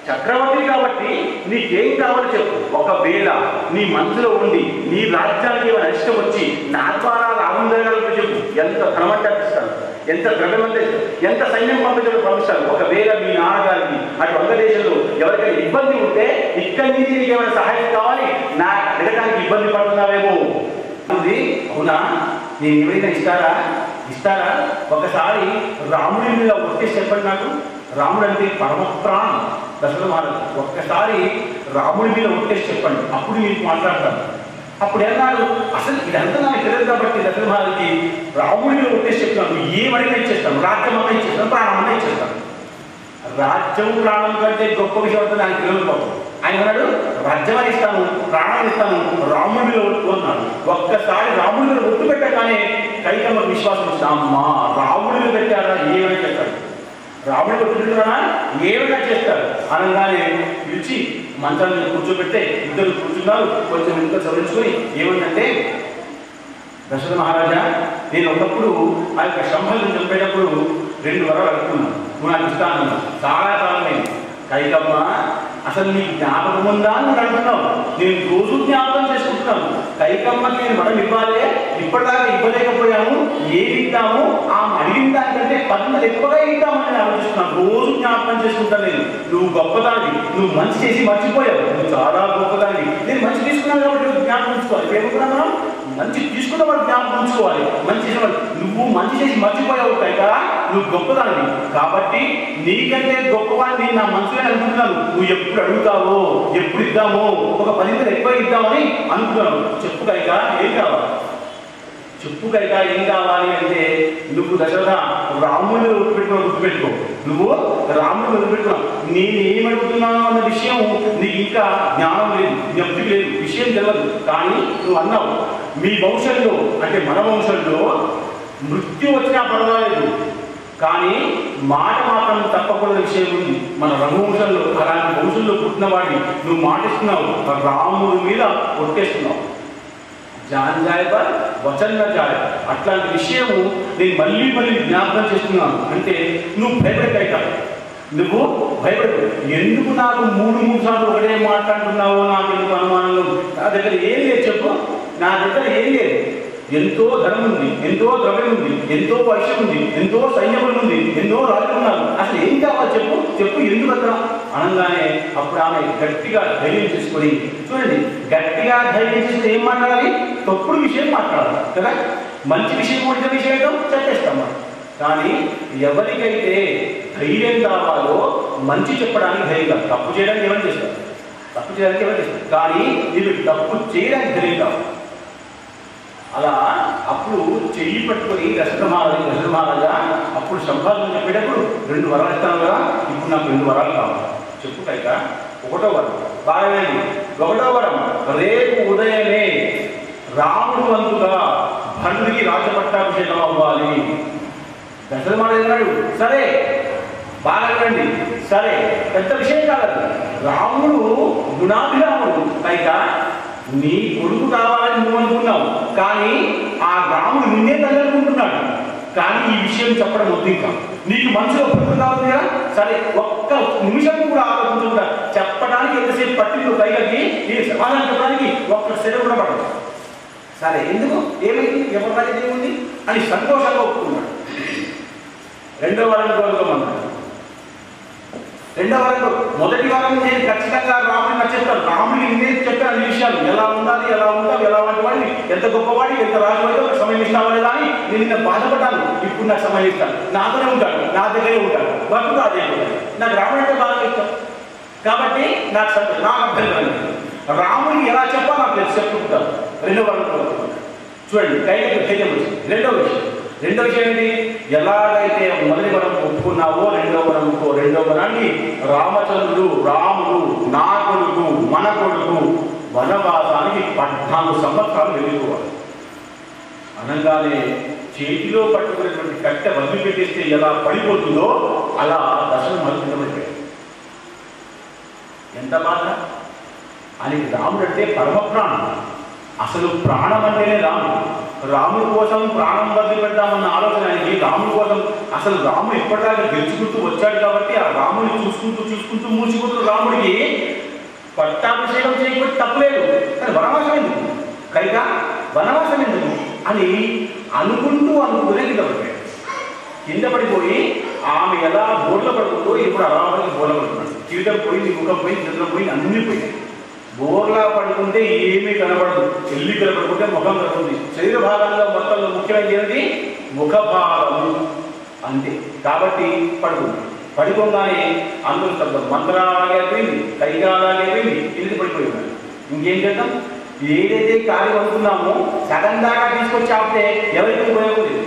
చక్రవర్తి కాబట్టి నీకేం కావాలో చెప్పు ఒకవేళ నీ మనసులో ఉండి నీ రాజ్యానికి ఏమైనా ఇష్టం వచ్చి నా ద్వారా లాభం జరగాలని చెప్పు ఎంత ధనమంటే అర్పిస్తాను ఎంత ద్రవ్యమంటే ఎంత సైన్యం పంపిస్తాను ఒకవేళ మీ నాన్నగారికి అటు వంగదేశంలో ఎవరికైనా ఇబ్బంది ఉంటే ఇక్కడి నుంచి నీకు ఏమైనా సహాయం కావాలి నా అడగడానికి ఇబ్బంది పడుతున్నావేమో అవునా నేను ఏమైనా ఇస్తారా ఒకసారి రాముడి మీద ఒట్టేసి చెప్పండి నాకు రాముడు అంటే పరమప్రాణం దశరథ మహారాజు ఒక్కసారి రాముడి మీద ఒట్టేసి చెప్పండి అప్పుడు మీకు మాట్లాడతాను అప్పుడు ఏమన్నాడు అసలు ఇదంతా నాకు తెలియదు కాబట్టి దశరథ మహారాజుకి రాముడి మీద ఒట్టేసి చెప్తున్నాను ఏమడినా ఇచ్చేస్తాను రాజ్యం అన్నా ఇచ్చేస్తాను ప్రాణం అన్నా ఇచ్చేస్తాను రాజ్యం ప్రాణం కంటే గొప్ప విషయం అంటే నాకు తెలియదు బాబు ఆయన అన్నాడు రాజ్యం ఇస్తాను ప్రాణం ఇస్తాను రాముడి మీద ఒట్టు అన్నాడు ఒక్కసారి రాముడి మీద ఒట్టు పెట్టగానే కైకమ్మకు విశ్వాసం వచ్చింది అమ్మా రాముడి మీద పెట్టారా ఏమైనా చెప్తాడు రాముడికి ఒట్టుకుంటున్నా ఏమైనా చేస్తాడు అనగానే పిలిచి మంచాన్ని కూర్చోబెట్టే ఇద్దరు కూర్చున్నారు కొంచెం ఇంట్లో చదివించుకొని ఏమంటే దశరథ మహారాజా నేను ఒకప్పుడు ఆ యొక్క శంభల్ని చంపేటప్పుడు 2 వరాలు అనుకున్నాను నువ్వు నాకు ఇస్తాను చాలా కాలమైంది కైకమ్మ అసలు నీకు జ్ఞాపకం ఉందా అని అడుగుతున్నావు నేను రోజు జ్ఞాపకం చేసుకుంటున్నాను కైకమ్మకి నేను మనం ఇవ్వాలి ఇప్పటిదాకా ఇవ్వలేకపోయాము ఏది ఇద్దాము ఆమె అడిగిన దానికంటే 10 ఎక్కువగా ఇద్దామని ఆలోచిస్తున్నాను రోజు జ్ఞాపకం చేసుకుంటాను నేను నువ్వు గొప్పదాన్ని నువ్వు మంచి చేసి మర్చిపోయావు నువ్వు చాలా గొప్పదాన్ని నేను మంచి తీసుకున్నాను కాబట్టి జ్ఞాపకం ఉంచుకోవాలి ఏమనుకున్నా మనం మంచి తీసుకున్న వాడు జ్ఞాపకం ఉంచుకోవాలి. మంచి నువ్వు మంచి చేసి మర్చిపోయావు కనుక నువ్వు గొప్పదానివి. కాబట్టి నీకంటే గొప్పవాడిని నా మనసులో అనుకుంటున్నాను. నువ్వు ఎప్పుడు అడుగుతావో, ఎప్పుడు ఇద్దామో, ఒక 10 ఎక్కువ ఇద్దామని అనుకున్నాను. చెప్పు కనుక ఏం కావాలి? చెప్పు కనుక ఏం కావాలి అంటే నువ్వు దశరథ రాముడిని వదిలిపెట్టుకున్నావు, గుర్తుపెట్టుకో. నువ్వు రాముడిని వదిలిపెట్టుకున్నావు. నేను ఏమడుగుతున్నాను అన్న విషయం నీకు ఇంకా జ్ఞానం లేదు, జ్ఞప్తి లేదు, విషయం తెలియదు. కానీ నువ్వు అన్నావు మీ వంశంలో అంటే మన వంశంలో మృత్యు వచ్చినా పర్వాలేదు, కానీ మాట మాత్రం తప్పకూడని విషయం ఉంది. మన రఘువంశంలో అలాంటి వంశంలో పుట్టిన వాడిని నువ్వు మాటిస్తున్నావు, రాముడి మీద ఒట్టేస్తున్నావు. జాన్ జాయ్ పర్ వచన్ న జాయ్. అట్లాంటి విషయము నేను మళ్ళీ మళ్ళీ జ్ఞాపకం చేస్తున్నాను. అంటే నువ్వు భయపడక, నువ్వు భయపడు. ఎందుకు నాకు 3 సార్లు ఒకటే మాట్లాడుతున్నావో నాకు ఎందుకు అనుమానంలో. నా దగ్గర ఏం లేదు చెప్పు, నా దగ్గర ఏం లేదు. ఎంతో ధనం ఉంది, ఎంతో ద్రవ్యం ఉంది, ఎంతో వైశ్యం ఉంది, ఎంతో సైన్యములు ఉంది, ఎన్నో రాజులు ఉన్నారు. అసలు ఏం కావాలి చెప్పు, చెప్పు ఎందుకు అక్కడ అనగానే అప్పుడు ఆమె గట్టిగా ధైర్యం చేసుకొని, చూడండి గట్టిగా ధైర్యం చేస్తే ఏం మాట్లాడాలి? తప్పుడు విషయం మాట్లాడాలి కదా. మంచి విషయం కొడితే విషయం ఏదో చెప్పేస్తాం మనం. కానీ ఎవరికైతే ధైర్యం కావాలో మంచి చెప్పడానికి ధైర్యం కాదు. తప్పు చేయడానికి ఎవరు చేస్తారు? తప్పు చేయడానికి ఎవరు చేస్తారు? కానీ వీళ్ళు తప్పు చేయడానికి ధైర్యం కావాలి. అలా అప్పుడు చెయ్యి పట్టుకొని దశరథమహారాజా అప్పుడు సంభాషణ చెప్పేటప్పుడు 2 వరాలు ఇస్తాను కదా, ఇప్పుడు నాకు 2 వరాలు కావాలి. చెప్పు కైక. 1వ వరం బాగా 1వ వరం, రేపు ఉదయమే రాముడు వంతుగా భండికి రాజపట్టాభిషేకం అవ్వాలి. దశరథమహారాజు అన్నాడు సరే బాగా రండి, సరే పెద్ద విషయం కాదు. రాముడు గుణాభిరాముడు కైక, నీ కొడుకు కావాలని నువ్వు అనుకున్నావు, కానీ ఆ రాముడు నిన్నే తల్లుకుంటున్నాడు. కానీ ఈ విషయం చెప్పడం వద్దు. ఇంకా నీకు మనసులో ప్రకృతి కావాలి కదా, సరే ఒక్క నిమిషం కూడా ఆలోచించకుండా చెప్పడానికి ఎంతసేపు పట్టిందో కైలకి నీ సమాధానం చెప్పడానికి ఒక్క సెలవు కూడా పడదు. సరే ఎందుకు ఏమైంది, ఎవరి రాజ్యం ఏముంది అని సంతోషంగా ఒప్పుకున్నాడు. 2వ వారం కోరుకోమన్నాడు. 2వ వారంలో 1వ వారం నేను ఖచ్చితంగా రాముడిని నచ్చేస్తాను. రాముడికి నేను చెప్పాను అన్ని విషయాలు, ఎలా ఉండాలి, ఎలా ఉంటావు, ఎలా వంటి వాడిని, ఎంత గొప్పవాడి, ఎంత రాజువాడితో ఒక సమయం ఇస్తావా లేదా అని నేను నిన్న బాధపడ్డాను. ఇప్పుడు నాకు సమయం ఇస్తాను, నాతోనే ఉంటాడు, నా దగ్గరే ఉంటాడు, భక్తుడు అదే ఉంటాడు. నాకు రాముడు అంటే బాగా ఇష్టం కాబట్టి నాకు అభ్యంతరం. రాముడికి ఎలా చెప్పాలో నాకు తెలుసు, చెప్పుకుంటాను. 2వ వారం చూడండి కైకి ధైర్యం వచ్చింది. 2వ విషయం ఏంటి? ఎలాగైతే 1వ వరం ఒప్పుకున్నావో 2వ వరం ఒప్పుకో. 2వ వరాన్ని రాముడు నా కొడుకు మన కొడుకు వనవాసానికి 14 సంవత్సరాలు వెళ్ళిపోవాలి అనగానే చేతిలో పట్టుకున్నటువంటి కట్టె వదిలిపెట్టేస్తే ఎలా పడిపోతుందో అలా దశరథ మరుపడిపోయాడు. ఎంత బాధ! అని రాముడు అంటే పరమ ప్రాణం. అసలు ప్రాణం అంటేనే రాముడు. రాముడి కోసం ప్రాణం వదిలిపెట్టామన్న ఆలోచన ఆయనకి. రాముడి కోసం అసలు రాముడు ఎప్పటిదాకా గెలుచుకుంటూ వచ్చాడు కాబట్టి ఆ రాముడిని చూసుకుంటూ మూసుకుంటూ రాముడికి పట్టాభిషేకం చేయకపోతే తప్పలేదు. కానీ వనవాసం ఎందుకు కైక, వనవాసం ఎందుకు అని అనుకుంటూనే కింద పడిపోయి ఆమె ఎలా బోర్ల పడుతుందో ఇప్పుడు అలా బోర్ల పడుతున్నాడు. జీవితం పోయింది, ముఖం పోయి, చిత్రం పోయి, అన్ని పోయినాయి. బోర్లా పడుకుంటే ఏమీ కనబడదు, ఎల్లి కనబడుకుంటే ముఖం కనబడుతుంది. శరీర భాగాల్లో మొత్తంలో ముఖ్యమైనది ముఖ భాగము అంతే. కాబట్టి పడుకోగానే అందరూ శబ్దం మంత్రాలాగే అయిపోయింది, కైకాలాగే అయిపోయింది, కింద పడిపోయి ఉన్నాడు. ఇంకేం చేద్దాం? ఏదైతే కార్యం అనుకున్నామో సగం దాకా తీసుకొచ్చి ఆపితే ఎవరికి ఉపయోగం లేదు.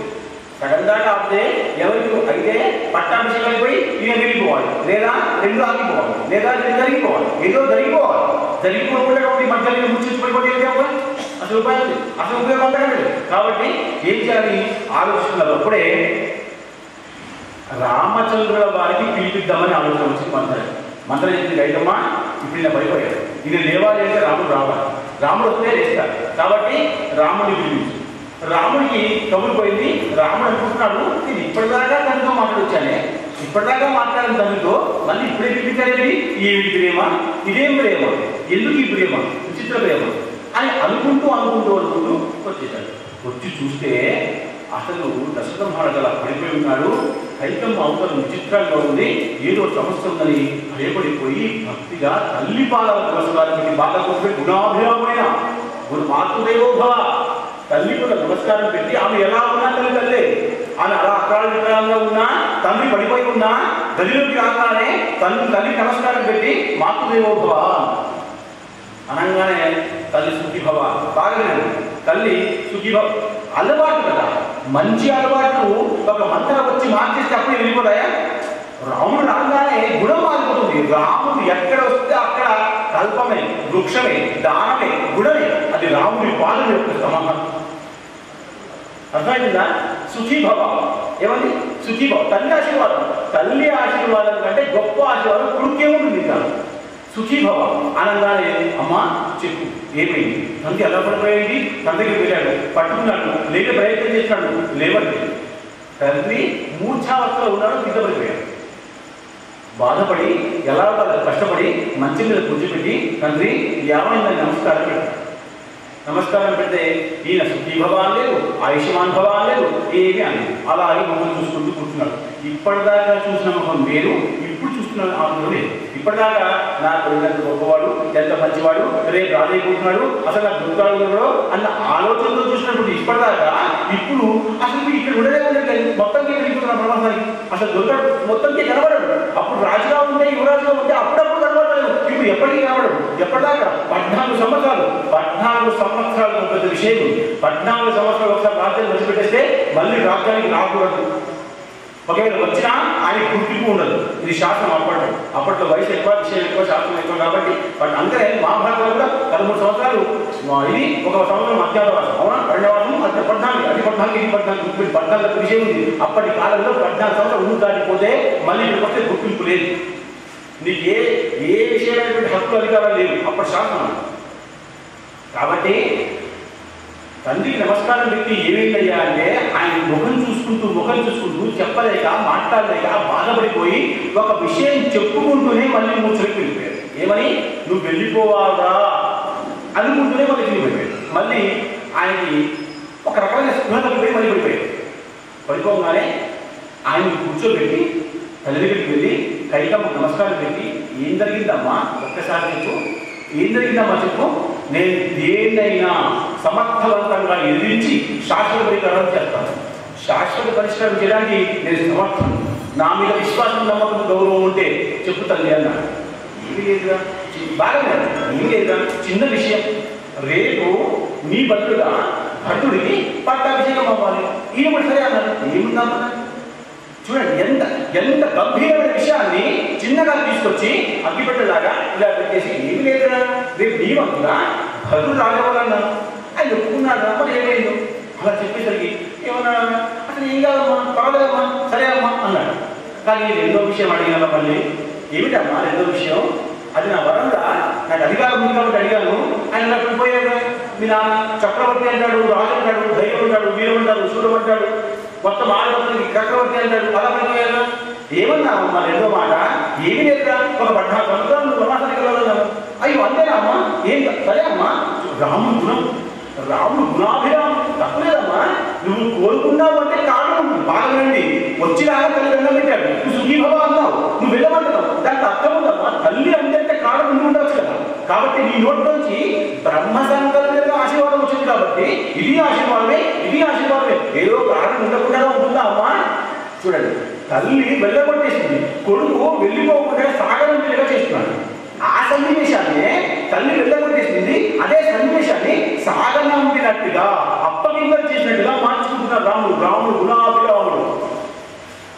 సగం దాకా ఆపితే ఎవరికి అయితే పట్టాభిషేకం అయిపోయి ఈయన వెళ్ళిపోవాలి, లేదా 2 ఆగిపోవాలి, లేదా 2 జరిగిపోవాలి, ఏదో జరిగిపోవాలి. జరిగిపోకుండా మధ్యలో ముచ్చించుకోవాలి, అసలు ఉపయోగం లేదు, అసలు ఉపయోగం అంతకంటే. కాబట్టి ఏం చేయాలి ఆలోచిస్తున్నారు. అప్పుడే రామచంద్రుల వారికి పిలిపిద్దామని ఆలోచన వచ్చింది. మంత్రం చెప్పింది గైతమ్మ ఇప్పుడు ఈయన పడిపోయాడు, ఈయన లేవాలి అంటే రాముడు రావాలి, రాముడు వస్తే లేస్తాడు. కాబట్టి రాముడిని పిలిపించు. రాముడికి కబురు పోయింది. రాముడు అనుకుంటున్నాడు నేను ఇప్పటిదాకా తనతో మాట్లాడొచ్చానే, ఇప్పటిదాకా మాట్లాడిన తనతో మళ్ళీ ఇప్పుడే పిలిపించాలి. ఏమిటి ప్రేమ, ఇదేం ప్రేమ, ఎందుకు ఈ ప్రేమ, విచిత్ర ప్రేమ అని అనుకుంటూ వచ్చేసాడు. వచ్చి చూస్తే అసలు దశరథ మహారాజు అలా పడిపోయి ఉన్నాడు. కైకమ్మ అవతల విచిత్రంగా ఉంది, ఏదో సమస్య ఉందని భయపడిపోయి భక్తిగా తల్లి పాదాలకు నమస్కారానికి బాగా కూర్చొని గుణాభిరాముడైన మాతృదేవో భవ తల్లి కూడా నమస్కారం పెట్టి ఆమె ఎలా ఉన్నా తల్లి ఆమె అలా అకాలంగా ఉన్నా, తండ్రి పడిపోయి ఉన్నా, గదిలోకి రాగానే తల్లి నమస్కారం పెట్టి మాతృదేవోభవ అనగానే తల్లి సుఖీభవ. బాగా తల్లి సుఖీభవ అలవాటు కదా, మంచి అలవాటు ఒక మంత్రం వచ్చి మార్చేస్తే అప్పుడే వెళ్ళిపోతాయా? రాముడు రాగానే గుణం మారిపోతుంది. రాముడు ఎక్కడ వస్తే అక్కడ కల్పమే, వృక్షమే, దానమే, గుణమే. అది రాముడి పాలన యొక్క సమానం. అర్థమైందా? సుఖీభవ ఏమండి? సుఖీభవ తల్లి ఆశీర్వాదం. తల్లి ఆశీర్వాదం కంటే గొప్ప ఆశీర్వాదం కొడుకే ఉంటుంది కాదు. సుఖీభవ అనగానే అమ్మా చెప్పు ఏమైంది? తండ్రి ఎలా పడిపోయింది? తండ్రికి వెళ్ళాడు, పట్టుకున్నాడు, లేక ప్రయత్నం చేసినాడు, లేవండి. తండ్రి మూర్ఛావస్థలో ఉన్నాడు, సిద్ధపడిపోయాడు. బాధపడి ఎలా కష్టపడి మంచి మీద కూర్చోబెట్టి తండ్రి యావైందని నమస్కారం పెడతాడు. నమస్కారం పెడితే ఈయన సుఖీభవ లేదు, ఆయుష్మాన్ భవ లేదు, ఏమీ అని అలాగే మమ్మల్ని చూసుకుంటూ కూర్చున్నాడు. ఇప్పటిదాకా చూసిన ముఖం వేరు, ఇప్పుడు చూస్తున్న ఆనందం లేదు. ఇప్పటిదాకా నాకు ఎంత గొప్పవాడు, ఎంత మంచివాడు, రేపు రాజైపోతున్నాడు, అసలు నాకు దొరకాడు అన్న ఆలోచనతో చూసినప్పుడు ఇప్పటిదాకా ఇప్పుడు అసలు ఇక్కడ ఉండలే ఉండలేదు, మొత్తంకి వెళ్ళిపోతున్నా ప్రమాదానికి. అసలు దొరకడు, మొత్తంకి కనబడడు. అప్పుడు రాజుగా ఉంటే యువరాజుగా ఉంటే అప్పుడప్పుడు కనబడలేదు, ఇప్పుడు ఎప్పటికీ కనబడడు. ఎప్పటిదాకా 14 సంవత్సరాలు. 14 సంవత్సరాలు పెద్ద విషయం. 14 సంవత్సరాలు ఒకసారి రాజ్యాన్ని వదిలిపెట్టేస్తే మళ్ళీ రాజ్యానికి రాకూడదు. ఒకవేళ వచ్చినా ఆయన గుర్తింపు ఉండదు. ఇది శాస్త్రం అప్పట్లో వయసు ఎక్కువ, విషయం ఎక్కువ, శాస్త్రం ఎక్కువ కాబట్టి. బట్ అంతే మహాభారతంలో కూడా 13 సంవత్సరాలు, ఇది ఒక సంవత్సరం అజ్ఞాతవాసం. అవునా? అరణ్యవాసం అది 14, అది 14, ఇది 14 గుర్తింపు. 14 విషయం ఉంది. అప్పటి కాలంలో 14 సంవత్సరాలు ముందు దాటిపోతే మళ్ళీ ఇక్కడికి వస్తే గుర్తింపు లేదు. నీకు ఏ విషయమైనటువంటి హక్కు అధికారాలు లేవు అప్పటి శాస్త్రం. కాబట్టి తండ్రికి నమస్కారం పెట్టి ఏమైందయ్యా అంటే ఆయన ముఖం చూసుకుంటూ చెప్పలేక మాట్లాడలేక బాధపడిపోయి ఒక విషయం చెప్పుకుంటూనే మళ్ళీ మూర్ఛలోకి వెళ్ళిపోయాడు. ఏమని? నువ్వు వెళ్ళిపోవాలా అనుకుంటూనే మళ్ళీ వెళ్ళిపోయాడు. మళ్ళీ ఆయనకి ఒక రకమైన స్పృహ తప్పిపోయి మళ్ళీ పడిపోగానే ఆయన కూర్చోబెట్టి తల్లి దగ్గరికి వెళ్ళి కైకమ్మ నమస్కారం పెట్టి ఏం జరిగిందమ్మా ఒక్కసారి చెప్పు, ఏం జరిగిందమ్మా చెప్పు, నేను దేన్నైనా సమర్థవంతంగా ఎదిరించి శాశ్వత పరిష్కారం చేస్తాను. శాశ్వత పరిష్కారం చేయడానికి నేను సమర్థం. నా మీద విశ్వాసం, నమ్మకం, గౌరవం ఉంటే చెప్పు తల్లి అన్నాడు. ఏమి లేదురా, బాగా ఏమి లేదురా, చిన్న విషయం. రేపు నీ బదులుగా భటుడికి పట్టాభిషేకం అవ్వాలి. ఈయన కూడా సరే అన్నాడు. ఏముందమ్మా చూడండి, ఎంత గంభీరమైన విషయాన్ని చిన్నగా తీసుకొచ్చి అగ్గిపెట్టలాగా ఇలా పెట్టేసి ఏమి లేదురా, రేపు నీ వంతుగా భటుడు రాగవాలన్నాను. ఆయన ఒప్పుకున్నాడు. మరి ఏమైందో అలా చెప్పేసరికి ఏమన్నా అసలు ఏం కాదమ్మా, పర్వాలేదమ్మా, సరే అమ్మా అన్నాడు. కానీ రెండో విషయం అడిగాను. మళ్ళీ ఏమిటమ్మా రెండో విషయం? అది నా వరంగా నాకు అధికారం ఉంది కాబట్టి అడిగాను. ఆయన అక్కడ పోయాడు. మీ నాన్న చక్రవర్తి అంటాడు, రాజు అంటాడు, ధైర్యం అంటాడు, వీరం అంటాడు, సూర్యం అంటాడు, మొత్తం ఆడపడికి చక్రవర్తి అంటాడు, అలా పడిపోయాను. ఏమన్నా అమ్మా రెండో మాట? ఏమి లేదురా, ఒక 14 సంవత్సరాలు నువ్వు ప్రమాదానికి వెళ్ళాలన్నాను. అయ్యో అంతేనా అమ్మా? ఏం సరే అమ్మా, రాముడు గుణం, రాముడు గుణాభిరామం తప్పలేదమ్మా. నువ్వు కోరుకున్నావు అంటే కారణం బాగా వినండి. వచ్చినాక తల్లి దండం పెట్టాడు, నువ్వు సుఖీభవ అన్నావు, నువ్వు వెళ్ళమంటున్నావు, దానికి అర్థం ఉందమ్మా. తల్లి అంటే కారణం నువ్వు ఉండవచ్చు కదా. కాబట్టి నీ నోట్లోంచి బ్రహ్మ సంకల్పంగా ఆశీర్వాదం వచ్చింది కాబట్టి ఇది ఆశీర్వాదమే, ఇది ఆశీర్వాదమే. ఏదో కారణం ఉండకుండా ఉంటుందా అమ్మా? చూడండి, తల్లి వెళ్ళగొట్టేసింది, కొడుకు వెళ్ళిపోకుండా సాగరంగా చేస్తున్నాడు. ఆ సన్నివేశాన్ని తల్లి వెళ్ళగొట్టేసింది. అదే సన్నివేశాన్ని సాగనంపినట్టుగా అప్పగింపలు చేసినట్టుగా మార్చుకుంటున్నాడు రాముడు గుణాభిరాముడు.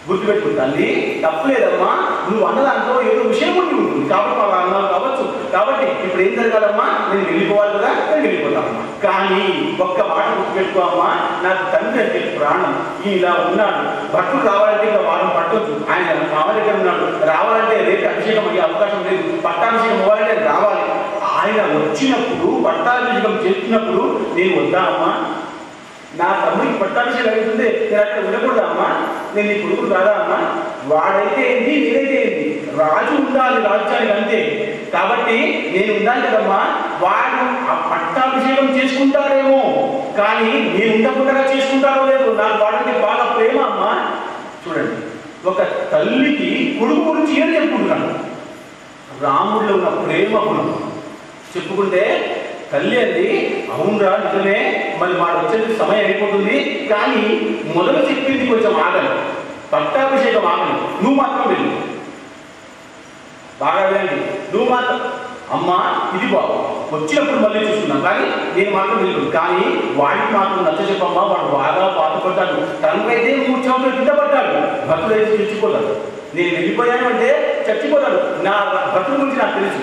గుర్తుపెట్టుకు తల్లి తప్పులేదమ్మా, నువ్వు అన్నదాంట్లో ఏదో విషయం ఉండి ఉంటుంది కాబట్టి అలా అన్నావు కావచ్చు. కాబట్టి ఇప్పుడు ఏం జరగాలమ్మా, నేను వెళ్ళిపోవాలి కదా, నేను వెళ్ళిపోతానమ్మా. కానీ ఒక్క మాట గుర్తుపెట్టుకోమ్మా, నాకు తండ్రి అంటే ప్రాణం. ఈయన ఇలా ఉన్నాడు, భక్తులు రావాలంటే ఇంకా వారం పట్టవచ్చు. ఆయన మామ దగ్గర ఉన్నాడు, రావాలంటే రేపు అభిషేకం అయ్యే అవకాశం లేదు, పట్టాభిషేకం అవ్వాలంటే రావాలి. ఆయన వచ్చినప్పుడు పట్టాభిషేకం చేస్తున్నప్పుడు నేను వద్దా అమ్మా, నా తమ్ముడికి పట్టాభిషేకం అవుతుంది, నేను అక్కడ ఉండకూడదా అమ్మా, నేను నీ కొడుకు కాదా అమ్మా? వాడైతే ఏంటి, నేనైతే ఏంటి, రాజు ఉండాలి రాజ్యానికి అంతే. కాబట్టి నేను ఉండాలి కదమ్మా. వాడు ఆ పట్టాభిషేకం చేసుకుంటారేమో, కానీ నేను ఉండకుండా చేసుకుంటారో లేదు. నాకు వాడంటే బాగా ప్రేమ అమ్మా. చూడండి, ఒక తల్లికి కొడుకు గురించి ఏం చెప్పుకుంటున్నాను? రాముడిలో ఉన్న ప్రేమ గుణం చెప్పుకుంటే తల్లి అంది అవునరా నిజమే, మరి వాడు వచ్చేది సమయం అయిపోతుంది, కానీ మొదలు చెప్పింది కొంచెం ఆగను, పట్టాభిషేకం ఆగను, నువ్వు మాత్రం వెళ్ళు. బాగా వెళ్ళండి, నువ్వు మాత్రం అమ్మా ఇది బాబు వచ్చినప్పుడు మళ్ళీ చూస్తున్నాం, కానీ నేను మాత్రం వెళ్ళను. కానీ వాడికి మాత్రం నచ్చ చెప్పమ్మా, వాడు బాగా బాధపడ్డాడు, తనకైతే 3 సంవత్సరాలు కింద పడ్డాడు, భక్తుడైతే చచ్చిపోతాడు. నేను వెళ్ళిపోయాను అంటే చచ్చిపోతాడు. నా భక్తుల గురించి నాకు తెలుసు,